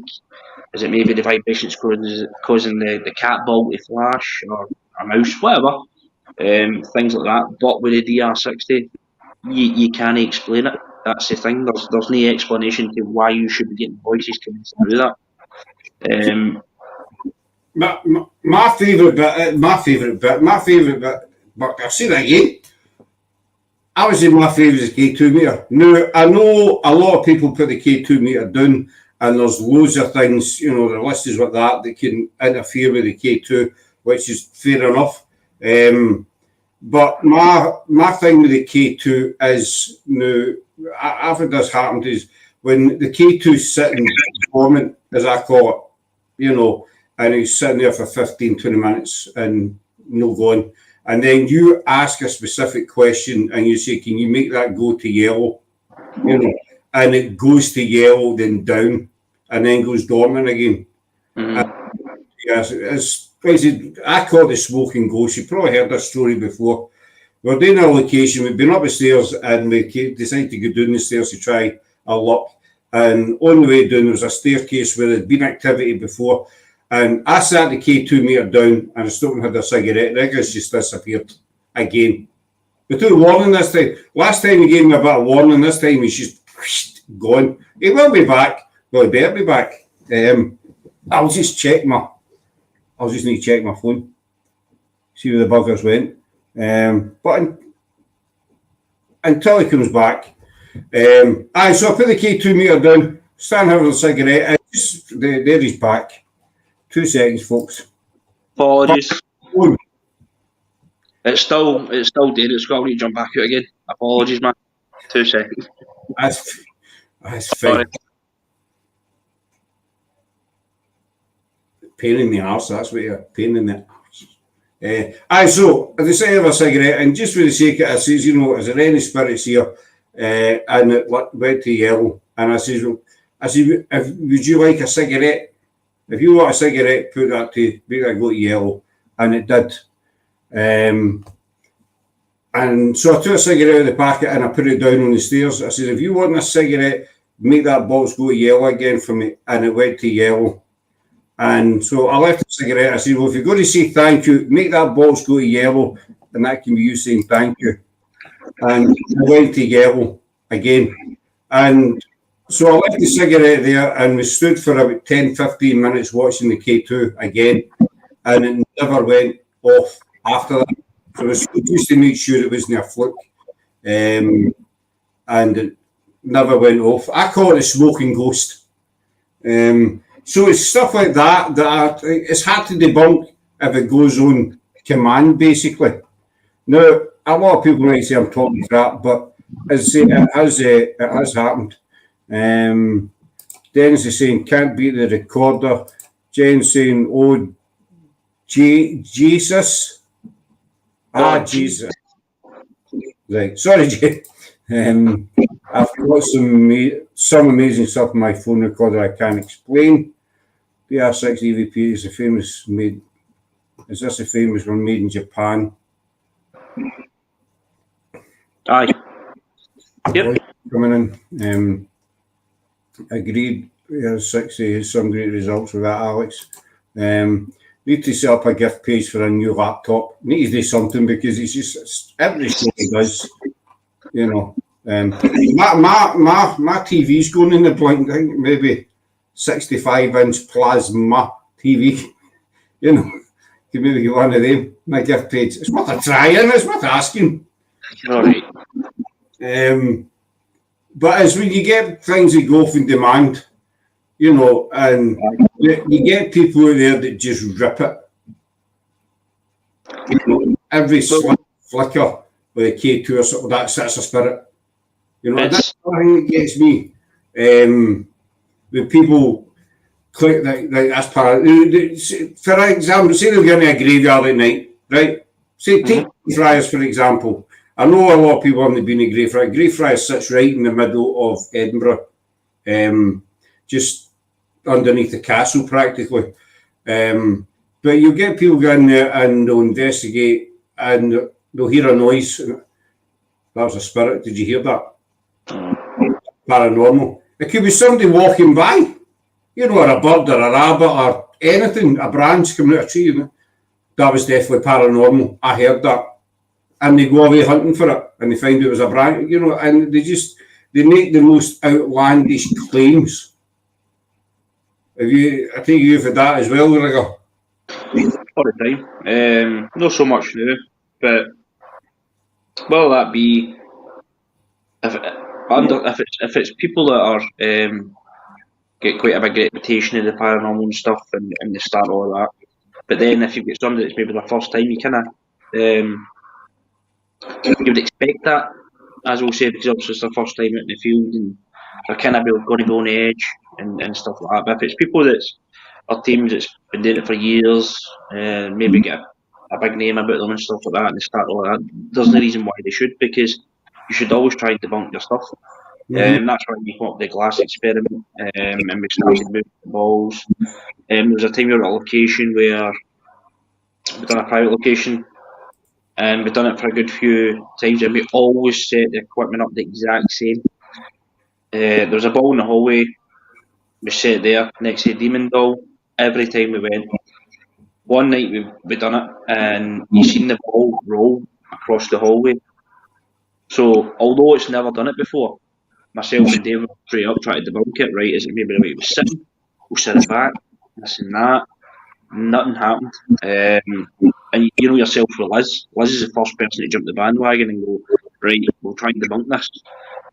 Is it maybe the vibrations causing the cat ball to flash or a mouse, whatever? Things like that. But with the DR60, you can't explain it. That's the thing. There's no explanation to why you should be getting voices coming through that. My favourite bit, but I'll say that again. I would say my favourite is K2 meter. Now, I know a lot of people put the K2 meter down, and there's loads of things, the list is like that can interfere with the K2, which is fair enough. But my thing with the K2 is, after this happened, is when the K2's sitting dormant, as I call it, and he's sitting there for 15, 20 minutes and no going. And then you ask a specific question and you say, can you make that go to yellow? And it goes to yellow, then down, and then goes dormant again. Mm-hmm. Yes, I call it the smoking ghost. You've probably heard that story before. We're doing a location, we've been up the stairs and we decided to go down the stairs to try our luck. And on the way down, there was a staircase where there'd been activity before. And I sat the K2 meter down and I stopped and had a cigarette. The Riggers just disappeared again. We took a warning this time. Last time he gave me a bit of warning, this time he's just gone. He will be back. Well, he better be back. I'll just need to check my phone. See where the buggers went. But until he comes back. So I put the K2 meter down, stand having a cigarette, and there he's back. 2 seconds, folks. Apologies. It's still dead. It's got to jump back out again. Apologies, man. 2 seconds. That's fine. Pain in the arse, that's what you're pain in the arse. So I decided to have a cigarette, and just for the sake of it, I says, is there any spirits here? And it went to yellow. And I said, would you like a cigarette? If you want a cigarette, put that to make that go to yellow. And it did. And so I took a cigarette out of the packet and I put it down on the stairs. I said, if you want a cigarette, make that box go to yellow again for me. And it went to yellow. And so I left the cigarette. I said, well, if you're going to say thank you, make that box go to yellow. And that can be you saying thank you. And I went to yellow again. And so I left the cigarette there and we stood for about 10, 15 minutes watching the K2 again. And it never went off after that. So I was just to make sure it wasn't a fluke. And it never went off. I call it a smoking ghost. So it's stuff like that it's hard to debunk, if it goes on command, basically. Now, a lot of people might say I'm talking crap, but as I say, it has happened. Dennis is saying, can't beat the recorder. Jen's saying, oh, Jesus. Jesus. Right, sorry, Jen. I've got some amazing stuff on my phone recorder I can't explain. BR6 EVP is a famous made. Is this a famous one made in Japan? Aye. Yep. Coming in. Agreed. BR6 has some great results with that, Alex. Need to set up a gift page for a new laptop. Need to do something because it's every show he does, you know. My TV's going in the blink. I think maybe 65-inch plasma TV. You know, you maybe get one of them. My gift page. It's worth a try, and it's worth asking. All right. But as when you get things that go off in demand, you know, and you get people out there that just rip it. You know, every flicker with a K2 or something, that's a spirit. You know, that's the thing that gets me. When people click that's part of, for example, say they're going to a graveyard at night, right? Say, take Greyfriars, for example. I know a lot of people haven't been to Greyfriars. Greyfriars sits right in the middle of Edinburgh, just underneath the castle practically. But you get people going there and they'll investigate and they'll hear a noise. That was a spirit. Did you hear that? Paranormal. It could be somebody walking by, you know, or a bird or a rabbit or anything, a branch coming out of a tree. You know? That was definitely paranormal. I heard that. And they go away hunting for it and they find it was a branch, you know, and they make the most outlandish claims. I think you've had that as well, Rigger. All the time. Not so much now, but will that be if it's people that are get quite a big reputation of the paranormal and stuff and they start all of that. But then if you've got somebody that's maybe the first time, you kinda you would expect that, as we'll say, because obviously it's their first time out in the field and they're kind of going to be on edge and stuff like that. But if it's people or teams that's been doing it for years, maybe get a big name about them and stuff like that, and they start all that, there's no reason why they should, because you should always try and debunk your stuff. That's why we come up with the glass experiment, and we started moving the balls. There was a time we were at a location where we've done a private location, and we've done it for a good few times, and we always set the equipment up the exact same. There was a ball in the hallway, we set there next to a demon doll every time we went. One night we done it, and you seen the ball roll across the hallway. So although it's never done it before, myself and Dave were straight up trying to debunk it. Right, is it maybe the way it was sitting? We'll set it back, this and that. Nothing happened. And you know yourself with Liz. Liz is the first person to jump the bandwagon and go, right, we'll try and debunk this.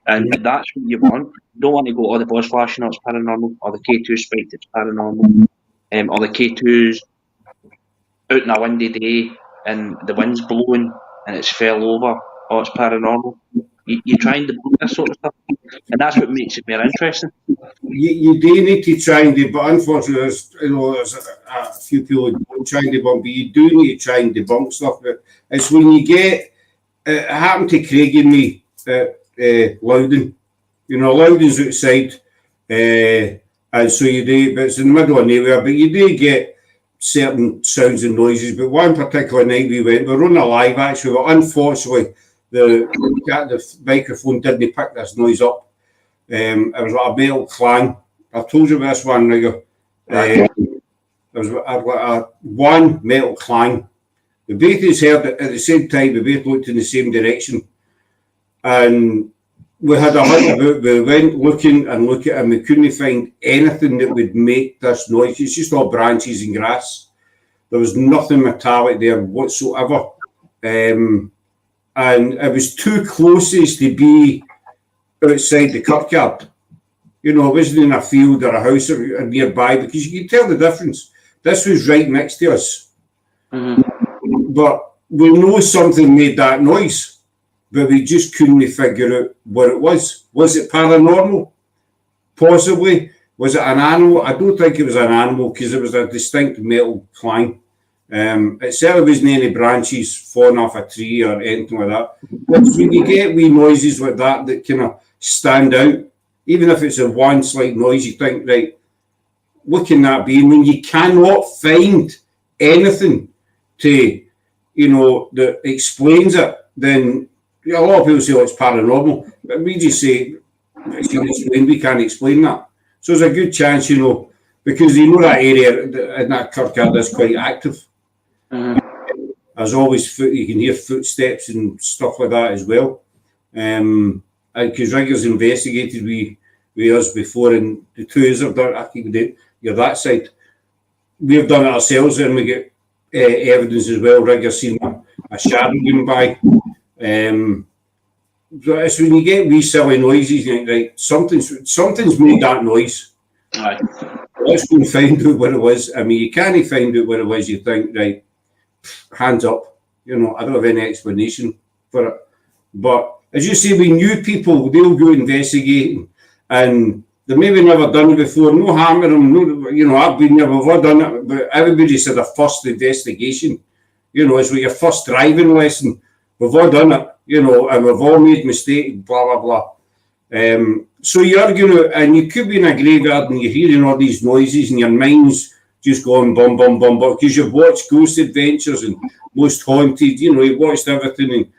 And that's what you want. You don't want to go, the ball's flashing, it's paranormal, or the K2 spiked, it's paranormal, or the K2's out on a windy day and the wind's blowing and it's fell over, it's paranormal. You try and debunk this sort of stuff, and that's what makes it more interesting. You do need to try and debunk, but unfortunately, there's a few people who don't try and debunk, but you do need to try and debunk stuff. It's when you get, it happened to Craig and me at Loudon. You know, Loudon's outside, and so you do, but it's in the middle of nowhere, but you do get certain sounds and noises. But one particular night we were on a live actually, but unfortunately, the microphone didn't pick this noise up. It was like a metal clang. I told you this one, Rigger. There was a one metal clang. We both heard it at the same time. We both looked in the same direction, and we had a hunt about. We went looking, and we couldn't find anything that would make this noise. It's just all branches and grass. There was nothing metallic there whatsoever. And it was too close as to be outside the kirkyard. You know, it wasn't in a field or a house or nearby, because you could tell the difference. This was right next to us. But we know something made that noise, but we just couldn't figure out what it was. Was it paranormal? Possibly. Was it an animal? I don't think it was an animal because it was a distinct metal clang. It certainly wasn't any branches falling off a tree or anything like that. But when you get wee noises like that kind of stand out, even if it's a one slight noise, you think, right, what can that be? And when you cannot find anything to, that explains it, then a lot of people say, it's paranormal. But we just say, we can't explain that. So there's a good chance, because that area in that Kirkyard is quite active. There's always you can hear footsteps and stuff like that as well. Because Riggers investigated with us before, and the two of us have done it. You're that side. We've done it ourselves, and we get evidence as well. Riggers seen a shadow going by. So it's when you get wee silly noises, you think, right, something's made that noise. Aye. Let's go and find out what it was. I mean, you can't find out what it was. You think, right, hands up. I don't have any explanation for it. But as you say, we new people, they'll go investigating, and they've maybe never done it before. No harm in them. No, I've been there, we've all done it. But everybody said a first investigation. It's like your first driving lesson. We've all done it, and we've all made mistakes, blah, blah, blah. So you're and you could be in a graveyard and you're hearing all these noises and your mind's just going bum, bum, bum, bum, because you've watched Ghost Adventures and Most Haunted, you've watched everything,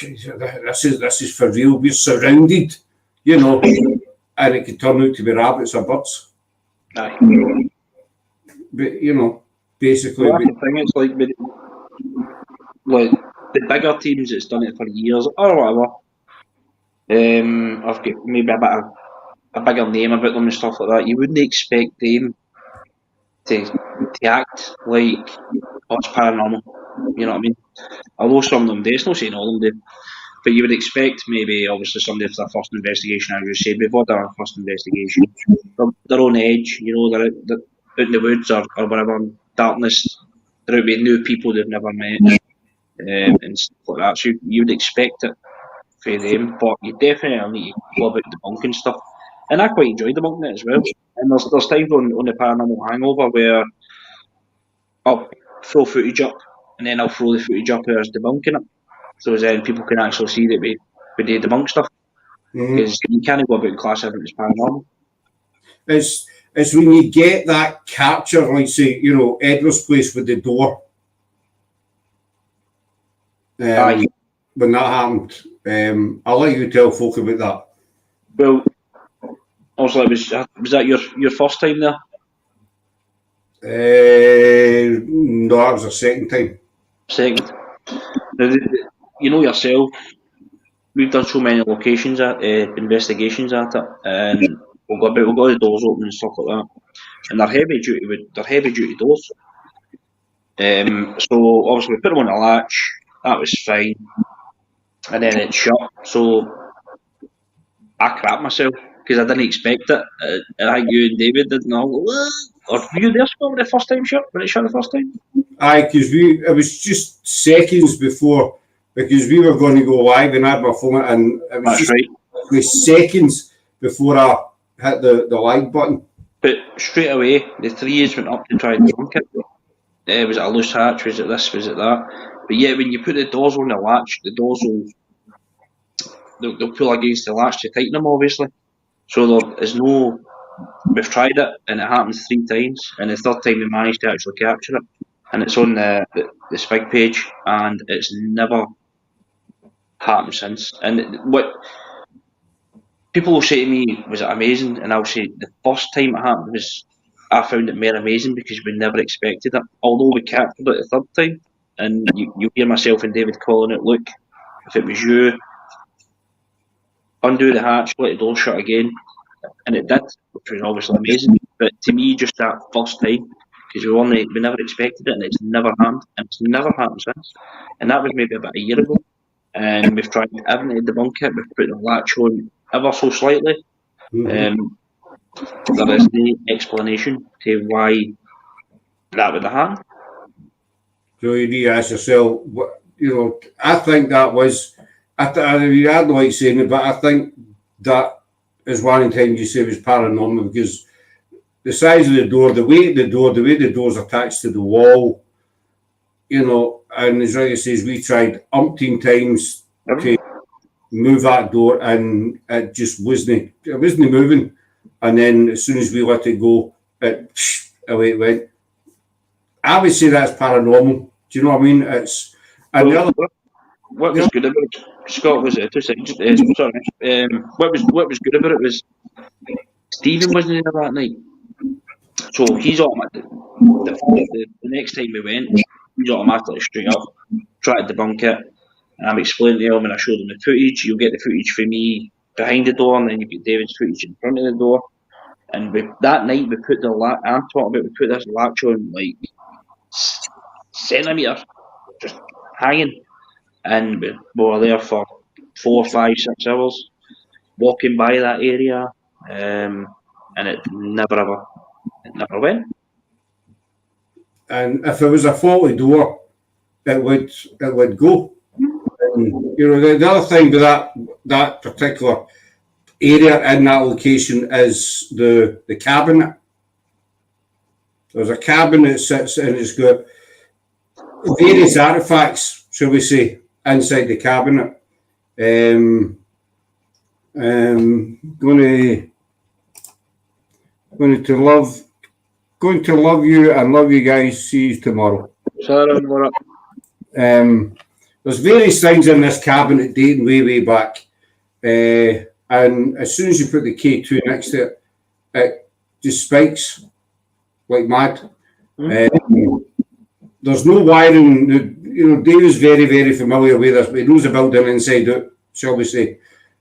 and this is for real, we're surrounded, and it could turn out to be rabbits or birds. Aye. But, basically... Well, that's the thing, it's like the bigger teams that's done it for years, or whatever, I've got maybe a bigger name about them and stuff like that, you wouldn't expect them to act like, it's paranormal, you know what I mean? Although some of them do, it's not saying all of them do, but you would expect maybe, obviously, somebody for their first investigation, as you say, before their first investigation, they're on edge, they're out in the woods or whatever, darkness, they're out with new people they've never met, and stuff like that, so you would expect it for them, but you definitely need to go about debunking stuff. And I quite enjoy debunking it as well. And there's times on the Paranormal Hangover where I'll throw footage up and then I'll throw the footage up as debunking it. So then people can actually see that we do debunk stuff. Because you can't go about classifying it as paranormal. It's when you get that capture, like say, Edward's place with the door. When that happened, I'll let you tell folk about that. Well, also, was that your first time there? No, that was the second time. Second. Now, yourself, we've done so many locations at investigations at it, and we've got the doors open and stuff like that, and they're heavy duty doors. So obviously we put them on a latch. That was fine, and then it's shut. So I crapped myself because I didn't expect it. I think you and David didn't know. Or were you there, Scott, the first time shut? When it shut the first time? Aye, because it was just seconds before, because we were going to go live and I had my phone, and it was just seconds before I hit the live button. But straight away, the three years went up to try and debunk it. Was it a loose hatch? Was it this? Was it that? But yeah, when you put the doors on the latch, the doors they'll pull against the latch to tighten them, obviously. So there is no. We've tried it, and it happens 3 times, and the third time we managed to actually capture it, and it's on the Spig page, and it's never happened since. And what people will say to me, was it amazing? And I'll say the first time it happened I found it more amazing because we never expected it. Although we captured it the third time, and you hear myself and David calling it, look, if it was you, undo the hatch, let the door shut again. And it did, which was obviously amazing. But to me, just that first time, because we never expected it, and it's never happened, and it's never happened since. And that was maybe about a year ago. And we've tried everything to debunk it. We've put the latch on ever so slightly. There is no explanation to why that would have happened. So you need to ask yourself, what, I think that was, I mean, I don't like saying it, but I think that is one of the times you say it was paranormal because the size of the door, the way the door's attached to the wall, and as Ryan says, we tried umpteen times to move that door and it just wasn't moving. And then as soon as we let it go, away it went. I would say that's paranormal. Do you know what I mean? It's and the other. What was good about it, Scott, was it? Sorry. What was good about it was Stephen wasn't there that night, so he's automatic. The next time we went, he's automatically straight up tried to debunk it. And I'm explaining to him, and I showed him the footage. You'll get the footage for me behind the door, and then you get David's footage in front of the door. And that night we put I'm talking about, we put this latch on like centimetre, just hanging. And we were there for 4, 5, 6 hours, walking by that area, and it never went. And if it was a faulty door, it would go. And, the other thing with that particular area in that location is the cabinet. There's a cabinet that sits and it's got various artifacts, shall we say, inside the cabinet. Going to love you and love you guys. See you tomorrow. There's various things in this cabinet dating way back, and as soon as you put the K2 next to it, it just spikes like mad. There's no wiring. Dave's very, very familiar with this, but he knows the building inside out, shall we say.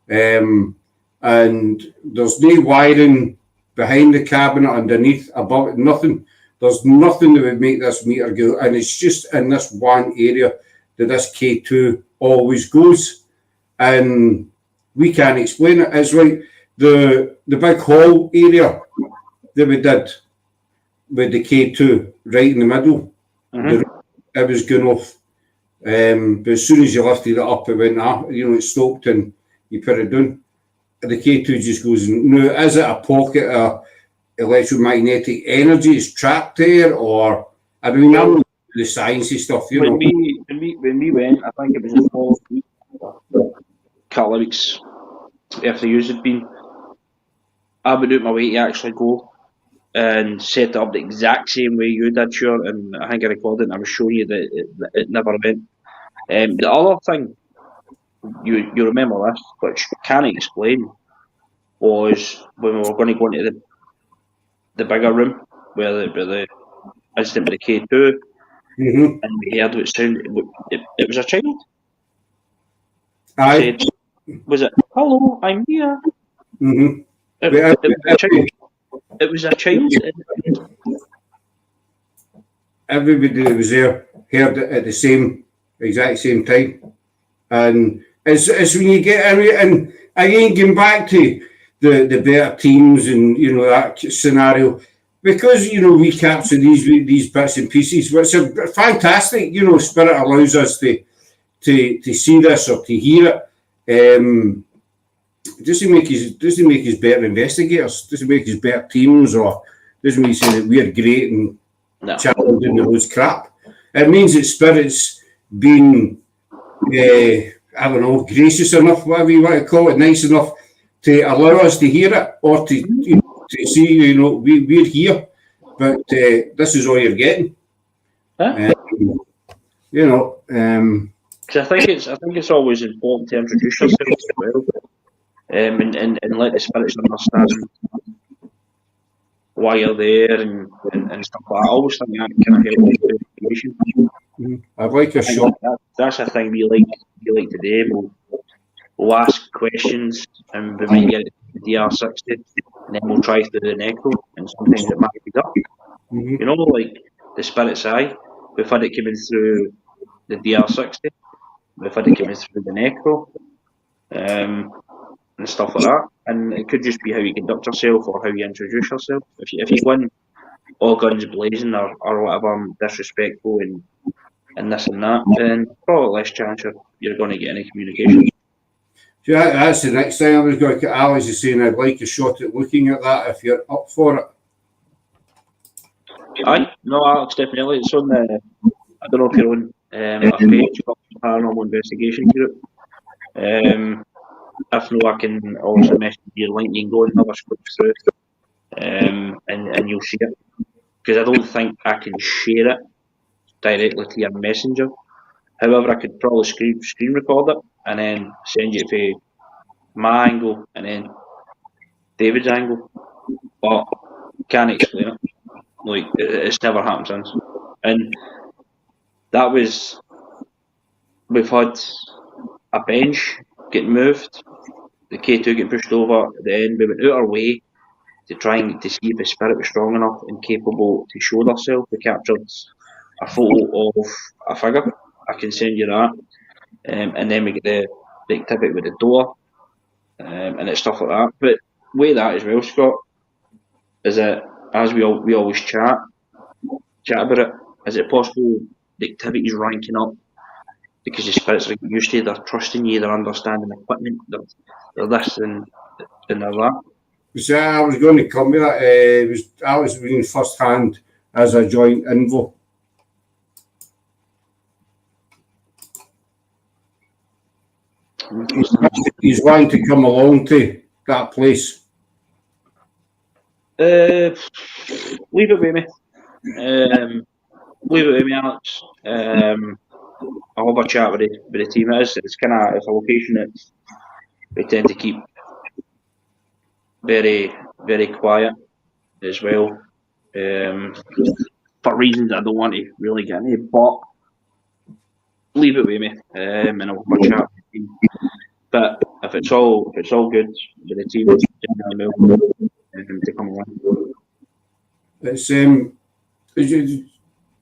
And there's no wiring behind the cabinet, underneath, above, nothing. There's nothing that would make this meter go, and it's just in this one area that this K2 always goes, and we can't explain it. It's like the big hall area that we did with the K2 right in the middle. It was going off. But as soon as you lifted it up, it went it stopped and you put it down. The K2 just goes. Now, is it a pocket of electromagnetic energy is trapped there, or I mean, I'm the sciencey stuff, When we went, I think it was a full week, couple of weeks after the use had been. I would out my way to actually go and set it up the exact same way you did, sure. And I think I recorded it and I was showing you that it never went. The other thing, you remember this, which I can't explain, was when we were going to go into the bigger room where the incident with the K2, and we heard what sounded. It was a child. Aye. Was it, "Hello, I'm here"? It was a child. It was a child. Everybody that was there heard it at the exact same time. And it's when you get and again going back to the better teams and that scenario, because we capture these bits and pieces, which are fantastic. Spirit allows us to see this or to hear it. Doesn't make us better investigators. Doesn't make us better teams, or doesn't mean say that we're great and challenging the loads crap. It means that Spirit's been gracious enough, whatever you want to call it, nice enough to allow us to hear it, or to see, we're here, but this is all you're getting. Huh? I think it's always important to introduce yourself as well, and let the spirits understand why you're there and stuff like that. I always think that kind of helps with information. I'd like a shot. That's a thing we like today. We'll ask questions and we might get the DR60 and then we'll try through the necro, and sometimes it might be up. Like the Spirit's Eye, we've had it coming through the DR60, we've had it coming through the necro, and stuff like that. And it could just be how you conduct yourself or how you introduce yourself. If you go in all guns blazing or whatever, disrespectful and this and that, then probably less chance you're going to get any communication. Yeah, that's the next thing I was going to get. Alex is saying I'd like a shot at looking at that if you're up for it. Aye, no, Alex, definitely. It's on the, I don't know if you're on a page called Paranormal Investigation Group. If no, I can also message your link. You can go and have a scroll through, and you'll see it. Because I don't think I can share it directly to your messenger. However, I could probably screen record it and then send you to my angle and then David's angle. But can't explain it. Like, it's never happened since. And that was, we've had a bench get moved, the K2 get pushed over, then we went out our way to try and to see if the spirit was strong enough and capable to show themselves. We captured a photo of a figure. I can send you that. And then we get the activity with the door, and it's stuff like that. But with that as well, Scott, is that as we always chat about it, is it possible the activity is ranking up because the spirits are used to, they're trusting you, they're understanding equipment, they're this and they're that? So I was going to come with that. It was Alex being first hand as a joint invo. He's wanting to come along to that place. Leave it with me. Leave it with me, Alex. I'll have a chat with the team. It's a location that we tend to keep very, very quiet as well. For reasons I don't want to really get into, but leave it with me, and I'll have a chat with the team. But if it's all good with the team, to come along. It's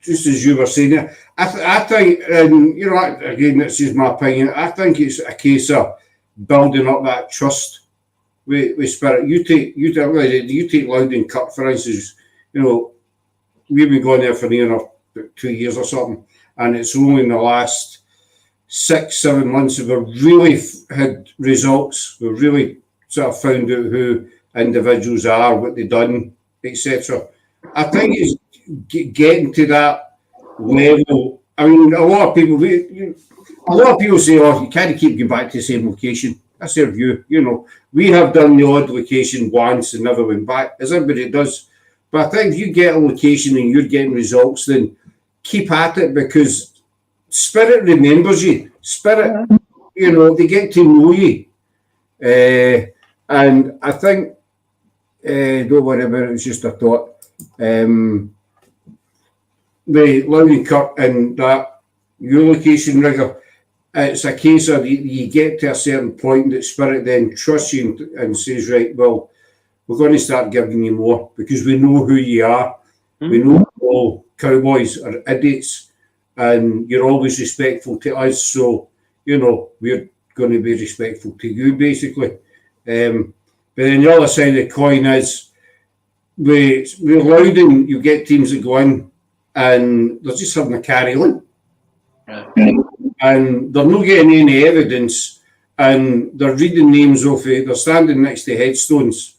just as you were saying, I think, and you know, again, this is my opinion. I think it's a case of building up that trust with spirit. You take Loudon Cup, for instance. You know, we've been going there for near 2 years or something, and it's only in the last 6-7 months that we've really had results. We've really sort of found out who individuals are, what they've done, etc. I think it's getting to that level. I mean, a lot of people say, "Oh, you can't keep going back to the same location." That's their view. You know, we have done the odd location once and never went back, as everybody does. But I think if you get a location and you're getting results, then keep at it, because spirit remembers you. Spirit, you know, they get to know you. And I think, don't worry about it, it's just a thought. The Loudon Cup and that your location rigger, it's a case of you get to a certain point that spirit then trusts you and says, right, well, we're going to start giving you more because we know who you are. Mm-hmm. We know all cowboys are idiots and you're always respectful to us. So, you know, we're going to be respectful to you, basically. But then the other side of the coin is with Loudon, you get teams that go in and they're just having a carry on. And they're not getting any evidence and they're reading names off it. They're standing next to headstones,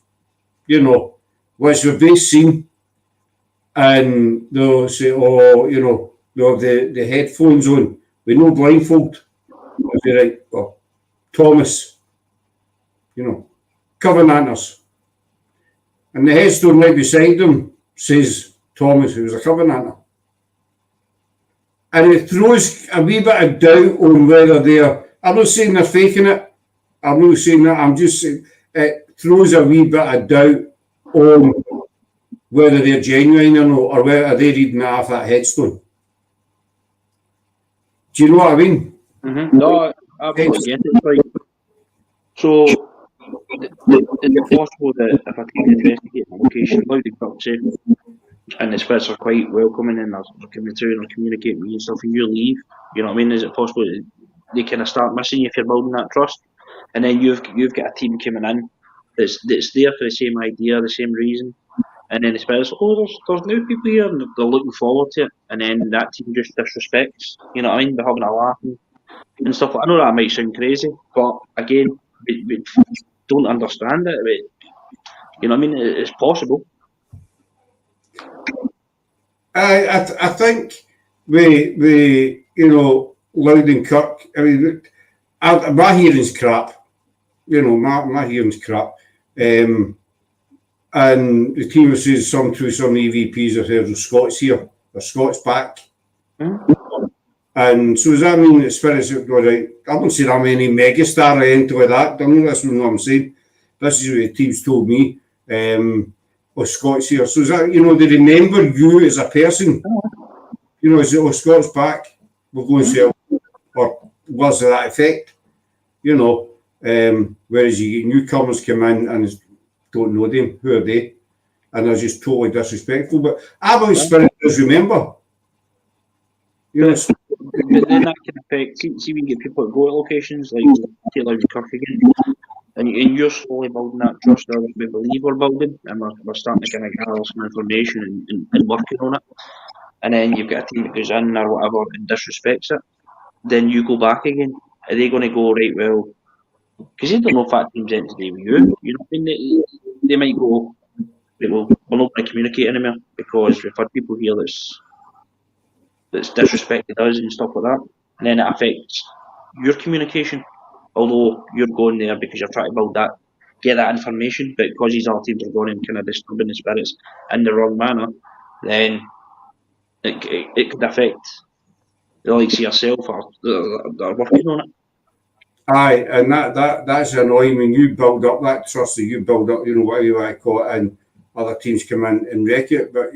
you know, which we've both seen. And they'll say, oh, you know, they'll have the headphones on with no blindfold. If you're right, well, Thomas, you know, Covenanters. And the headstone right beside them says Thomas, who was a Covenanter. And it throws a wee bit of doubt on whether they're, I'm not saying they're faking it, I'm not saying that, I'm just saying it throws a wee bit of doubt on whether they're genuine or not, or whether they're reading off that headstone. Do you know what I mean? Mm-hmm. No, I get it. Like, so, is it possible that if I can investigate the location, Loudon Cup, say, and the spirits are quite welcoming and they're coming through and communicating with you and stuff, and you leave, you know what I mean? Is it possible that they kind of start missing you if you're building that trust? And then you've got a team coming in that's there for the same idea, the same reason, And then the Spirits, oh, there's new people here, and they're looking forward to it. And then that team just disrespects, you know what I mean? They're having a laugh and stuff. I know that might sound crazy, but again, we don't understand it. You know what I mean? It's possible. I think we Loudon Kirk. I mean, my hearing's crap. You know, my hearing's crap. And the team says some EVPs have heard of Scots here. The Scots back. Mm-hmm. And so does that mean that Spirits are all right? I don't see I'm any megastar or anything like that. That's what I'm saying. This is what the team's told me. Of Scots here. So is that, they remember you as a person? Is it, Scots back? We'll go and sell. Or was there that effect? Whereas you get newcomers come in and don't know them. Who are they? And they're just totally disrespectful. But I believe Spirit does remember. But then that can affect. See, we get people that go to locations like Taylor and Kirk again, and you're slowly building that trust that we believe we're building, and we're starting to kind of gather some information and working on it. And then you've got a team that goes in or whatever and disrespects it. Then you go back again. Are they going to go right? Well, because they don't know if that team's anything to do with you. You know what I mean? They might go, right, well, we're not going to communicate anymore because we've had people here that's disrespected us and stuff like that, and then it affects your communication. Although you're going there because you're trying to get that information, but because these other teams are going and kind of disturbing the Spirits in the wrong manner, then it could affect the likes of yourself or they're working on it. Aye, and that's annoying when you build up that trust that you build up, whatever you want to call it, and other teams come in and wreck it. But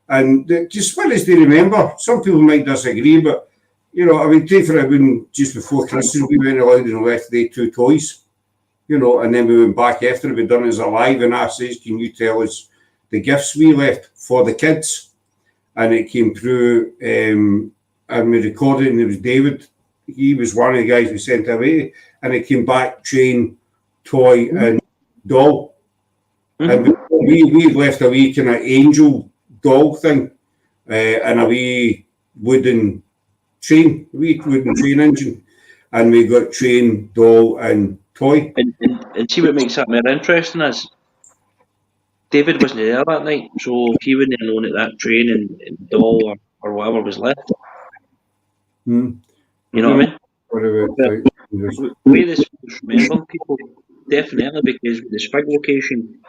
and just what is they remember? Some people might disagree, but take for it when just before Christmas we went around and left the 2 toys, and then we went back after it. We done it as a live, and I says, "Can you tell us the gifts we left for the kids?" And it came through, and we recorded, and it was David. He was one of the guys we sent away, and it came back train, toy, and doll. Mm-hmm. And we left a wee kind of angel doll thing, and a wee wooden train engine, and we got train, doll, and toy. And see what makes that more interesting is David wasn't there that night, so he wouldn't have known that train and doll or whatever was left. Mm. You know what I mean? The way this remember people, definitely, because with the Spig location,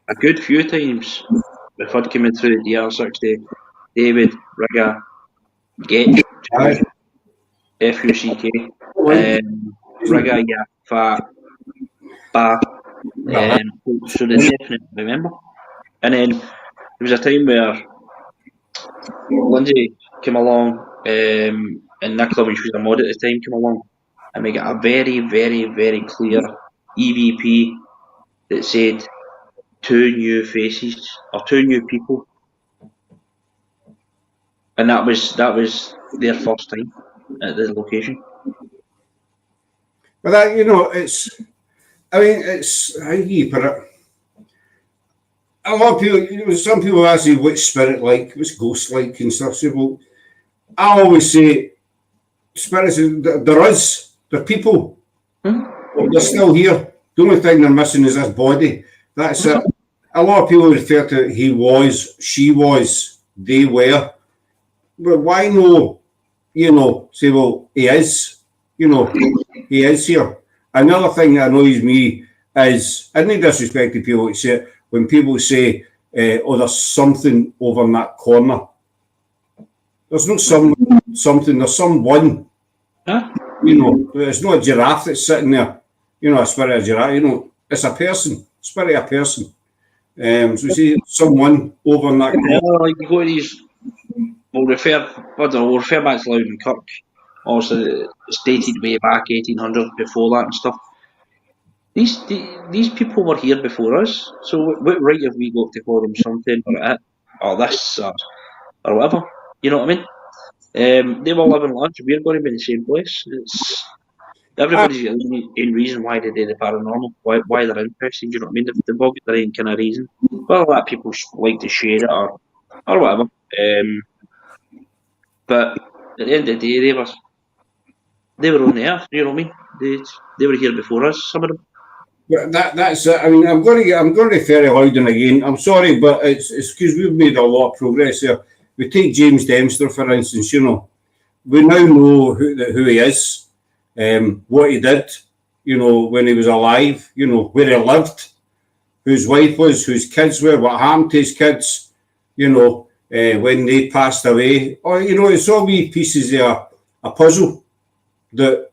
a good few times we've had coming through the DR60, David, Rigger, Getch, FUCK, Rigger, yeah, Fat, Ba, so they definitely remember. And then there was a time where Lindsay came along, and Nicola, when she was a mod at the time, came along, and we got a very, very, very clear EVP that said 2 new faces or 2 new people, and that was their first time at the location. But that it's how do you put it? A lot of people, some people ask me what's Spirit like, what's Ghost like, and stuff. So, well, I always say Spirits, they're people. They're still here. The only thing they're missing is this body. That's it. A lot of people refer to he was, she was, they were. But why no, say, well, he is, he is here. Another thing that annoys me is, I don't disrespect to people that say, when people say, oh, there's something over in that corner. There's no something, there's someone. Huh? It's not a giraffe that's sitting there, a spirit of a giraffe, it's a person, spirit of a person. So see someone over in that corner. Like you go to these, we'll refer back to Loudon Kirk. Obviously, it's dated way back 1800 before that and stuff. These people were here before us, so what right have we got to call them something or this or whatever? You know what I mean? They were living large. We're going to be in the same place. Everybody's got their own reason why they do the paranormal, why they're interested. You know what I mean? They've all got their own kind of reason. Well, a lot of people like to share it or whatever. But at the end of the day, they were on the earth. You know what I mean? They were here before us. Some of them. But that's it. I mean, I'm going to refer to Howden again. I'm sorry, but it's because we've made a lot of progress here. We take James Dempster, for instance. You know, we now know who he is, what he did. You know, when he was alive. You know, where he lived, who his wife was, who his kids were, what happened to his kids. You know, when they passed away. Or you know, it's all wee pieces of a puzzle that.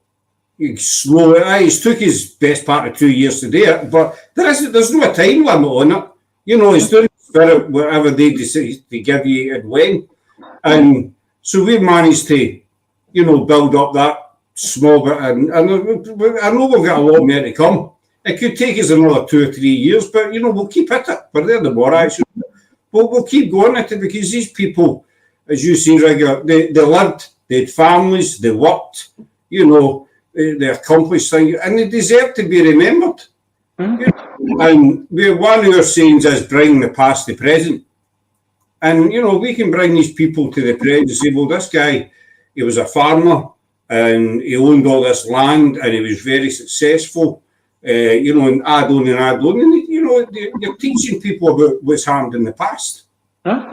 It took his best part of 2 years to do it, but there's no time limit on it. You know, it's doing spirit whatever they decide to give you and when. And so we've managed to, you know, build up that small bit, and I know we've got a lot more to come. It could take us another 2 or 3 years, but you know, we'll keep at it. We're there the more actually. We'll keep going at it because these people, as you see, Rigger, they lived, they had families, they worked, you know. They accomplished things, and they deserve to be remembered. Mm-hmm. And one of our sayings is bring the past to present. And, you know, we can bring these people to the present and say, well, this guy, he was a farmer, and he owned all this land, and he was very successful, you know, and add on. And, you know, you're teaching people about what's happened in the past. Huh?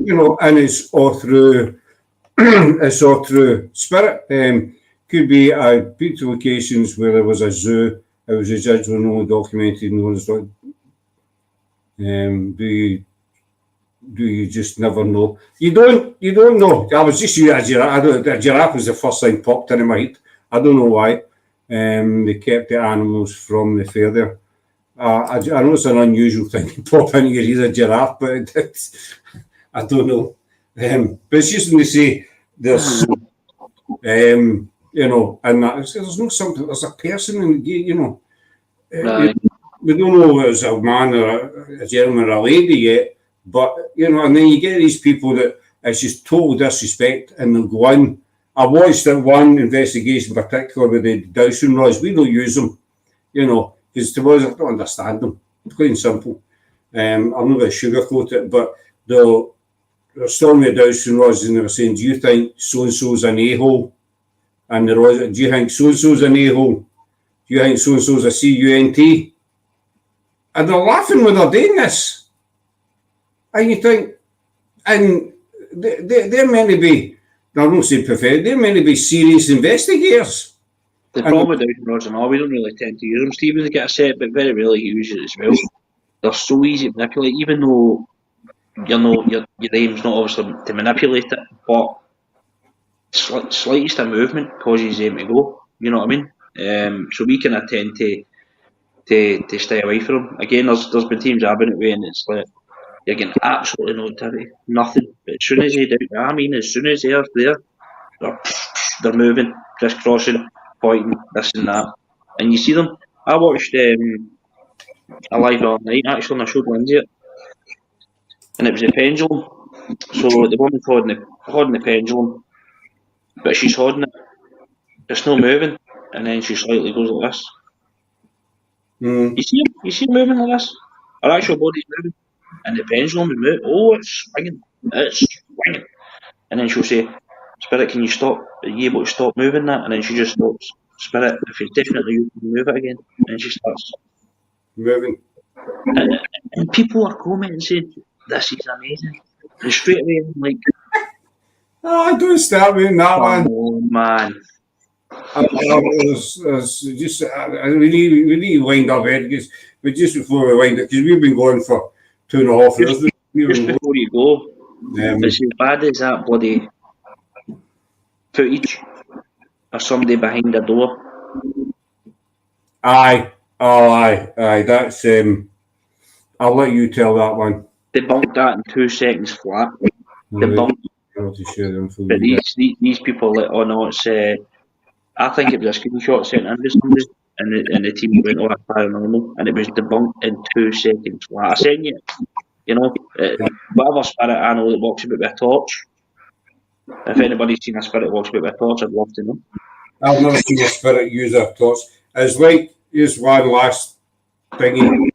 You know, and it's all through spirit. Could be beautiful locations where there was a zoo. It was a judge when only documented. No one's like, do you just never know? You don't know. I was just using a giraffe. A giraffe was the first thing popped into my head. I don't know why. They kept the animals from the fair there. I know it's an unusual thing to pop into your head, a giraffe, but I don't know. But it's just when they say there's. You know, and there's no something. There's a person, and you know, we don't know if it's a man or a gentleman or a lady yet. But you know, and then you get these people that it's just total disrespect, and they'll go in. I watched that one investigation, in particular with the dowsing rods. We don't use them, you know, because to us I don't understand them. It's plain simple. I'm not going to sugarcoat it, but they're still with dowsing rods, and they were saying, "Do you think so and so's an a-hole?" And there was, do you think so-and-so's an a-hole? Do you think so-and-so's a C-U-N-T? And they're laughing when they're doing this. And you think, and they're meant to be, I don't say perfect, they're meant to be serious investigators. The problem with dowsing rods and all, we don't really tend to use them, Stephen. They get a set, but very rarely use it as well. They're so easy to manipulate, even though, you know, your aim's not obviously to manipulate it, but slightest of movement causes him to go. You know what I mean? So we can tend to stay away from them. Again, there's been teams I've been away, and it's like you're getting absolutely no activity, nothing. But as soon as as soon as they're there, they're moving, crisscrossing, pointing, this and that, and you see them. I watched a live all night actually, and I showed Lindsay it, and it was a pendulum. So the woman's holding the pendulum. But she's holding it. It's not moving, and then she slightly goes like this. You see her moving like this. Her actual body's moving, and the pendulum is moving. Oh, it's swinging. And then she'll say, "Spirit, can you stop? Are you able to stop moving that?" And then she just stops. "Spirit, if it's definitely you, can move it again." And she starts moving. And people are commenting saying, "This is amazing." And straight away, I'm like, "Oh, don't start me in that one." Oh man. We need to wind up, Ed, but just before we wind up, because we've been going for 2.5 years. Just before you go, it's as bad as that bloody footage of somebody behind a door. Aye. That's I'll let you tell that one. They bunked that in 2 seconds flat. But these people like, oh no, it's I think it was a screenshot sent in to somebody, and the team went, "Oh, that's paranormal," and it was debunked in 2 seconds flat. I sent you know, whatever spirit I know that walks about with a torch. If anybody's seen a spirit that walks about with a torch, I'd love to know. I've never seen a spirit user torch. It's like, just one last thingy.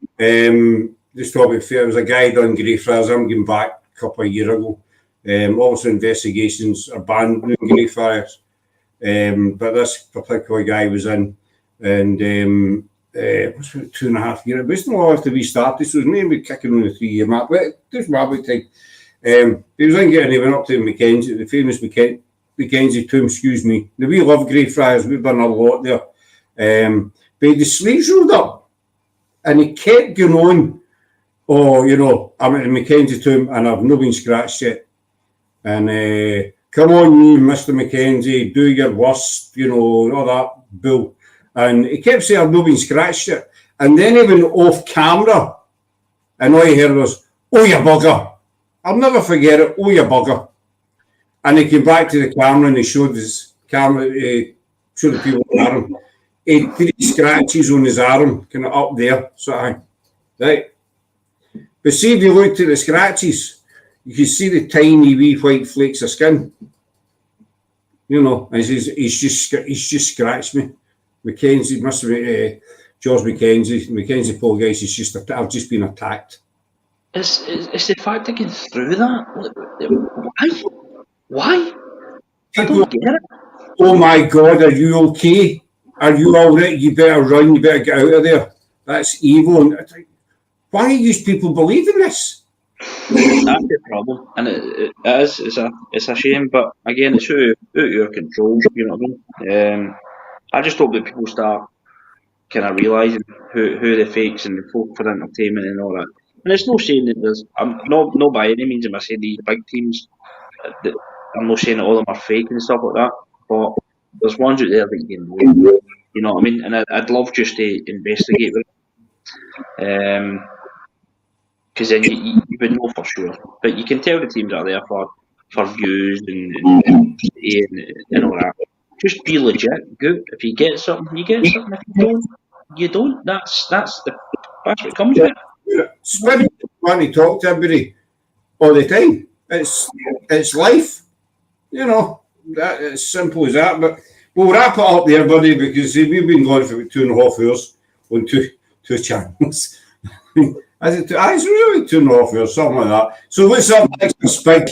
Just to be fair, there was a guy done Greyfriars. I'm going back a couple of years ago. Obviously, investigations abandoning Greyfriars. But this particular guy was in, and what's it, 2.5 years. It wasn't long after we started, so it was maybe kicking on the 3-year mark. But just rabbit time. He was in getting, he went up to Mackenzie, the famous Mackenzie tomb, excuse me. Now, we love Greyfriars, we've done a lot there. But the sleeves rolled up, and he kept going on. Oh, you know, I'm at the Mackenzie tomb and I've not been scratched yet. And come on, you, Mr. Mackenzie, do your worst, you know, all that bull. And he kept saying, I've not been scratched yet. And then he went off camera, and all you heard was, oh, you bugger. I'll never forget it, oh, you bugger. And he came back to the camera and he showed his camera, showed the people on arm. He had 3 scratches on his arm, kind of up there, sort of, right? But see, if you looked at the scratches, you can see the tiny wee white flakes of skin. You know, and he's just scratched me. Mackenzie must have been George Mackenzie poor guys. He's just, I've just been attacked. It's the fact of getting through that. Why? I don't get it. Oh my God, are you okay? Are you all right? You better run. You better get out of there. That's evil. And it's like, why do these people believe in this? That's the problem, and it is. It's a shame, but again, it's out of your control. You know what I mean? I just hope that people start kind of realising who the fakes and the folk for entertainment and all that. And it's no saying that there's. I'm not by any means am I saying these big teams. I'm not saying that all of them are fake and stuff like that, but there's ones out there that you know what I mean. And I'd love just to investigate with it. Because then you would know for sure. But you can tell the teams are there for views and all that. Just be legit. Good. If you get something, you get something. If you don't, you don't. That's what it comes with. Spirit want to talk to everybody all the time. It's life. You know, that it's simple as that. But we'll wrap it up there, buddy, because we've been going for about 2.5 hours on two channels. It's really 2.5 hours, something like that. So what's up next for Spig?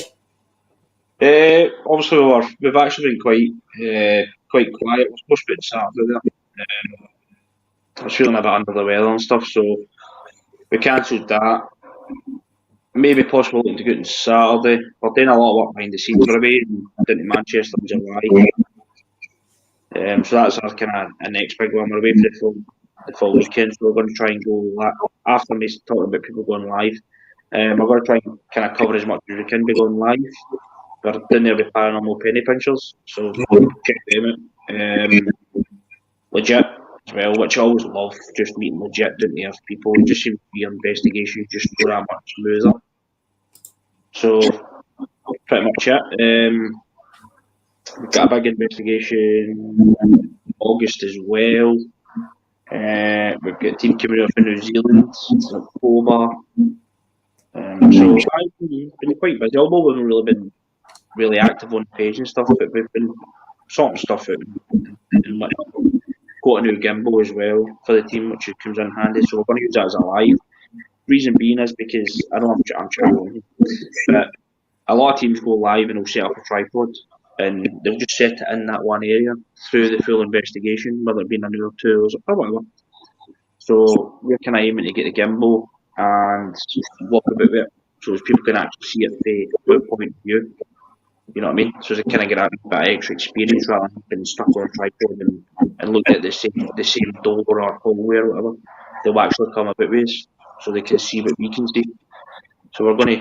Obviously, we've actually been quite quiet. We're supposed to be in Saturday there. I was feeling a bit under the weather and stuff, so we cancelled that. Maybe possible looking to go on Saturday. We're doing a lot of work behind the scenes. We're away down to Manchester in July. So that's our kind of next big one. We're away for the full weekend, so we're going to try and go after me talking about people going live. We're going to try and kind of cover as much as we can be going live. We're down there with Paranormal Penny Pinchers, so check them out. Legit as well, which I always love, just meeting legit down there people. It just seems to be your investigation just go that much smoother. So pretty much it. We've got a big investigation in August as well. We've got a team coming up in New Zealand in October. So I've been quite busy, although we've really been really active on the page and stuff, but we've been sorting stuff out and got a new gimbal as well for the team, which comes in handy, so we're going to use that as a live. Reason being is because I know I'm chatting, but a lot of teams go live and they'll set up a tripod and they'll just set it in that one area through the full investigation, whether it be in another tours or whatever. So we're kind of aiming to get the gimbal and walk about with it so people can actually see it from their point of view. You know what I mean? So they kind of get a bit of extra experience rather than being stuck on a tripod and look at the same door or hallway or whatever. They'll actually come about with us so they can see what we can see. So we're gonna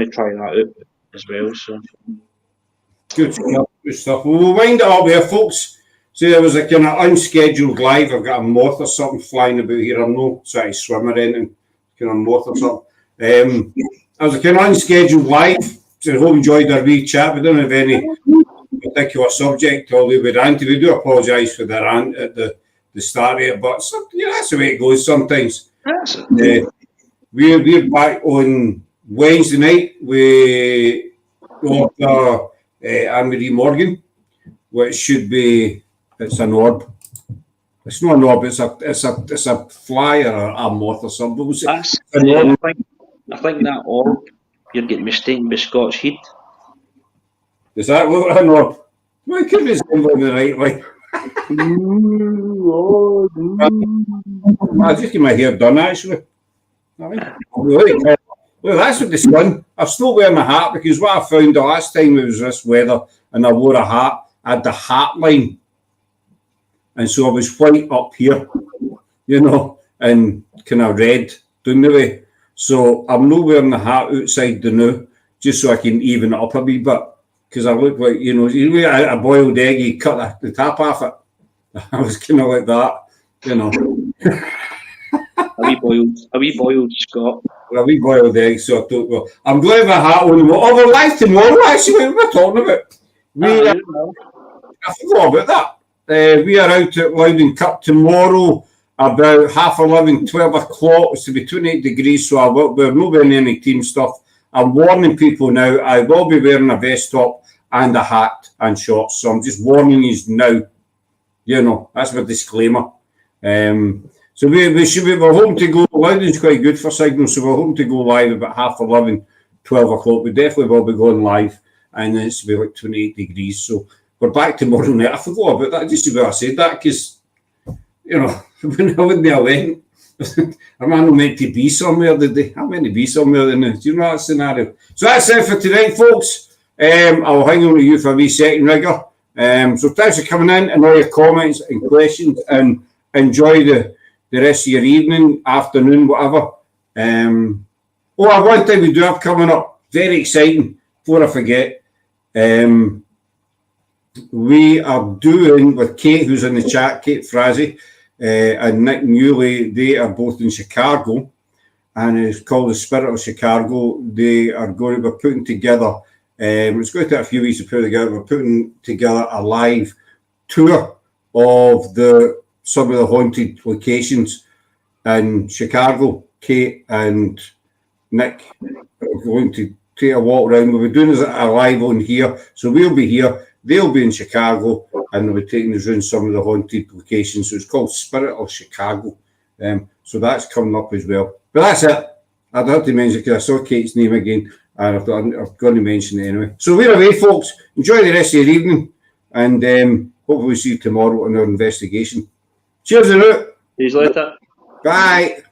try that out as well. So good stuff. We'll wind it up here, folks. So there was a kind of unscheduled live. I've got a moth or something flying about here. I'm not trying to swim or anything. Kind of moth or something. There was a kind of unscheduled live. So I hope you enjoyed our wee chat. We don't have any particular subject, although we ranted. We do apologise for the rant at the start of it, but that's the way it goes sometimes. We're back on Wednesday night with Dr. Anne-Marie Morgan, which should be It's an orb. It's not an orb. It's a fly or a moth or something. That's, An orb. I think that orb, you're getting mistaken by Scotch Heat. Is that what an orb? Well, it could be something the right way. I just get my hair done actually. Look, that's what the sun. I'm still wearing my hat because what I found the last time it was this weather and I wore a hat, I had the hat line. And so I was white up here, you know, and kind of red down the way. So I'm not wearing the hat outside the now, just so I can even it up a wee bit. Because I look like, you know a boiled egg, you cut the top off it. I was kind of like that, you know. A wee boiled Scot. A wee boiled egg, so I thought, well, I'm glad I have a hat on. Oh, we're live tomorrow, actually. What we're talking about? I forgot about that. We are out at Loudon Cup tomorrow about 11:30, 12 o'clock. It's to be 28 degrees, so we're not wearing any team stuff. I'm warning people now, I will be wearing a vest top and a hat and shorts. So I'm just warning you now. You know, that's my disclaimer. So we're hoping to go, Loudon's quite good for signals, so we're hoping to go live about 11:30, 12 o'clock. We definitely will be going live, and it's to be like 28 degrees. So we're back tomorrow night. I forgot about that, just about I said that, because, you know, when I went, I'm not meant to be somewhere today. I'm meant to be somewhere in do you know that scenario? So that's it for tonight, folks. I'll hang on to you for a wee second, Rigger. So thanks for coming in and all your comments and questions, and enjoy the rest of your evening, afternoon, whatever. One thing we do have coming up, very exciting, before I forget. We are doing with Kate, who's in the chat, Kate Frazee, and Nick Newley. They are both in Chicago, and it's called The Spirit of Chicago. They are going to be putting together, it's going to take a few weeks to put together, we're putting together a live tour of some of the haunted locations in Chicago. Kate and Nick are going to take a walk around. We'll be doing this a live on here, so we'll be here. They'll be in Chicago, and they'll be taking us around some of the haunted locations. So it's called Spirit of Chicago. So that's coming up as well. But that's it. I'd have to mention it because I saw Kate's name again, and I've got to mention it anyway. So we're away, folks. Enjoy the rest of your evening, and hopefully we'll see you tomorrow on our investigation. Cheers, and out. See you later. Bye.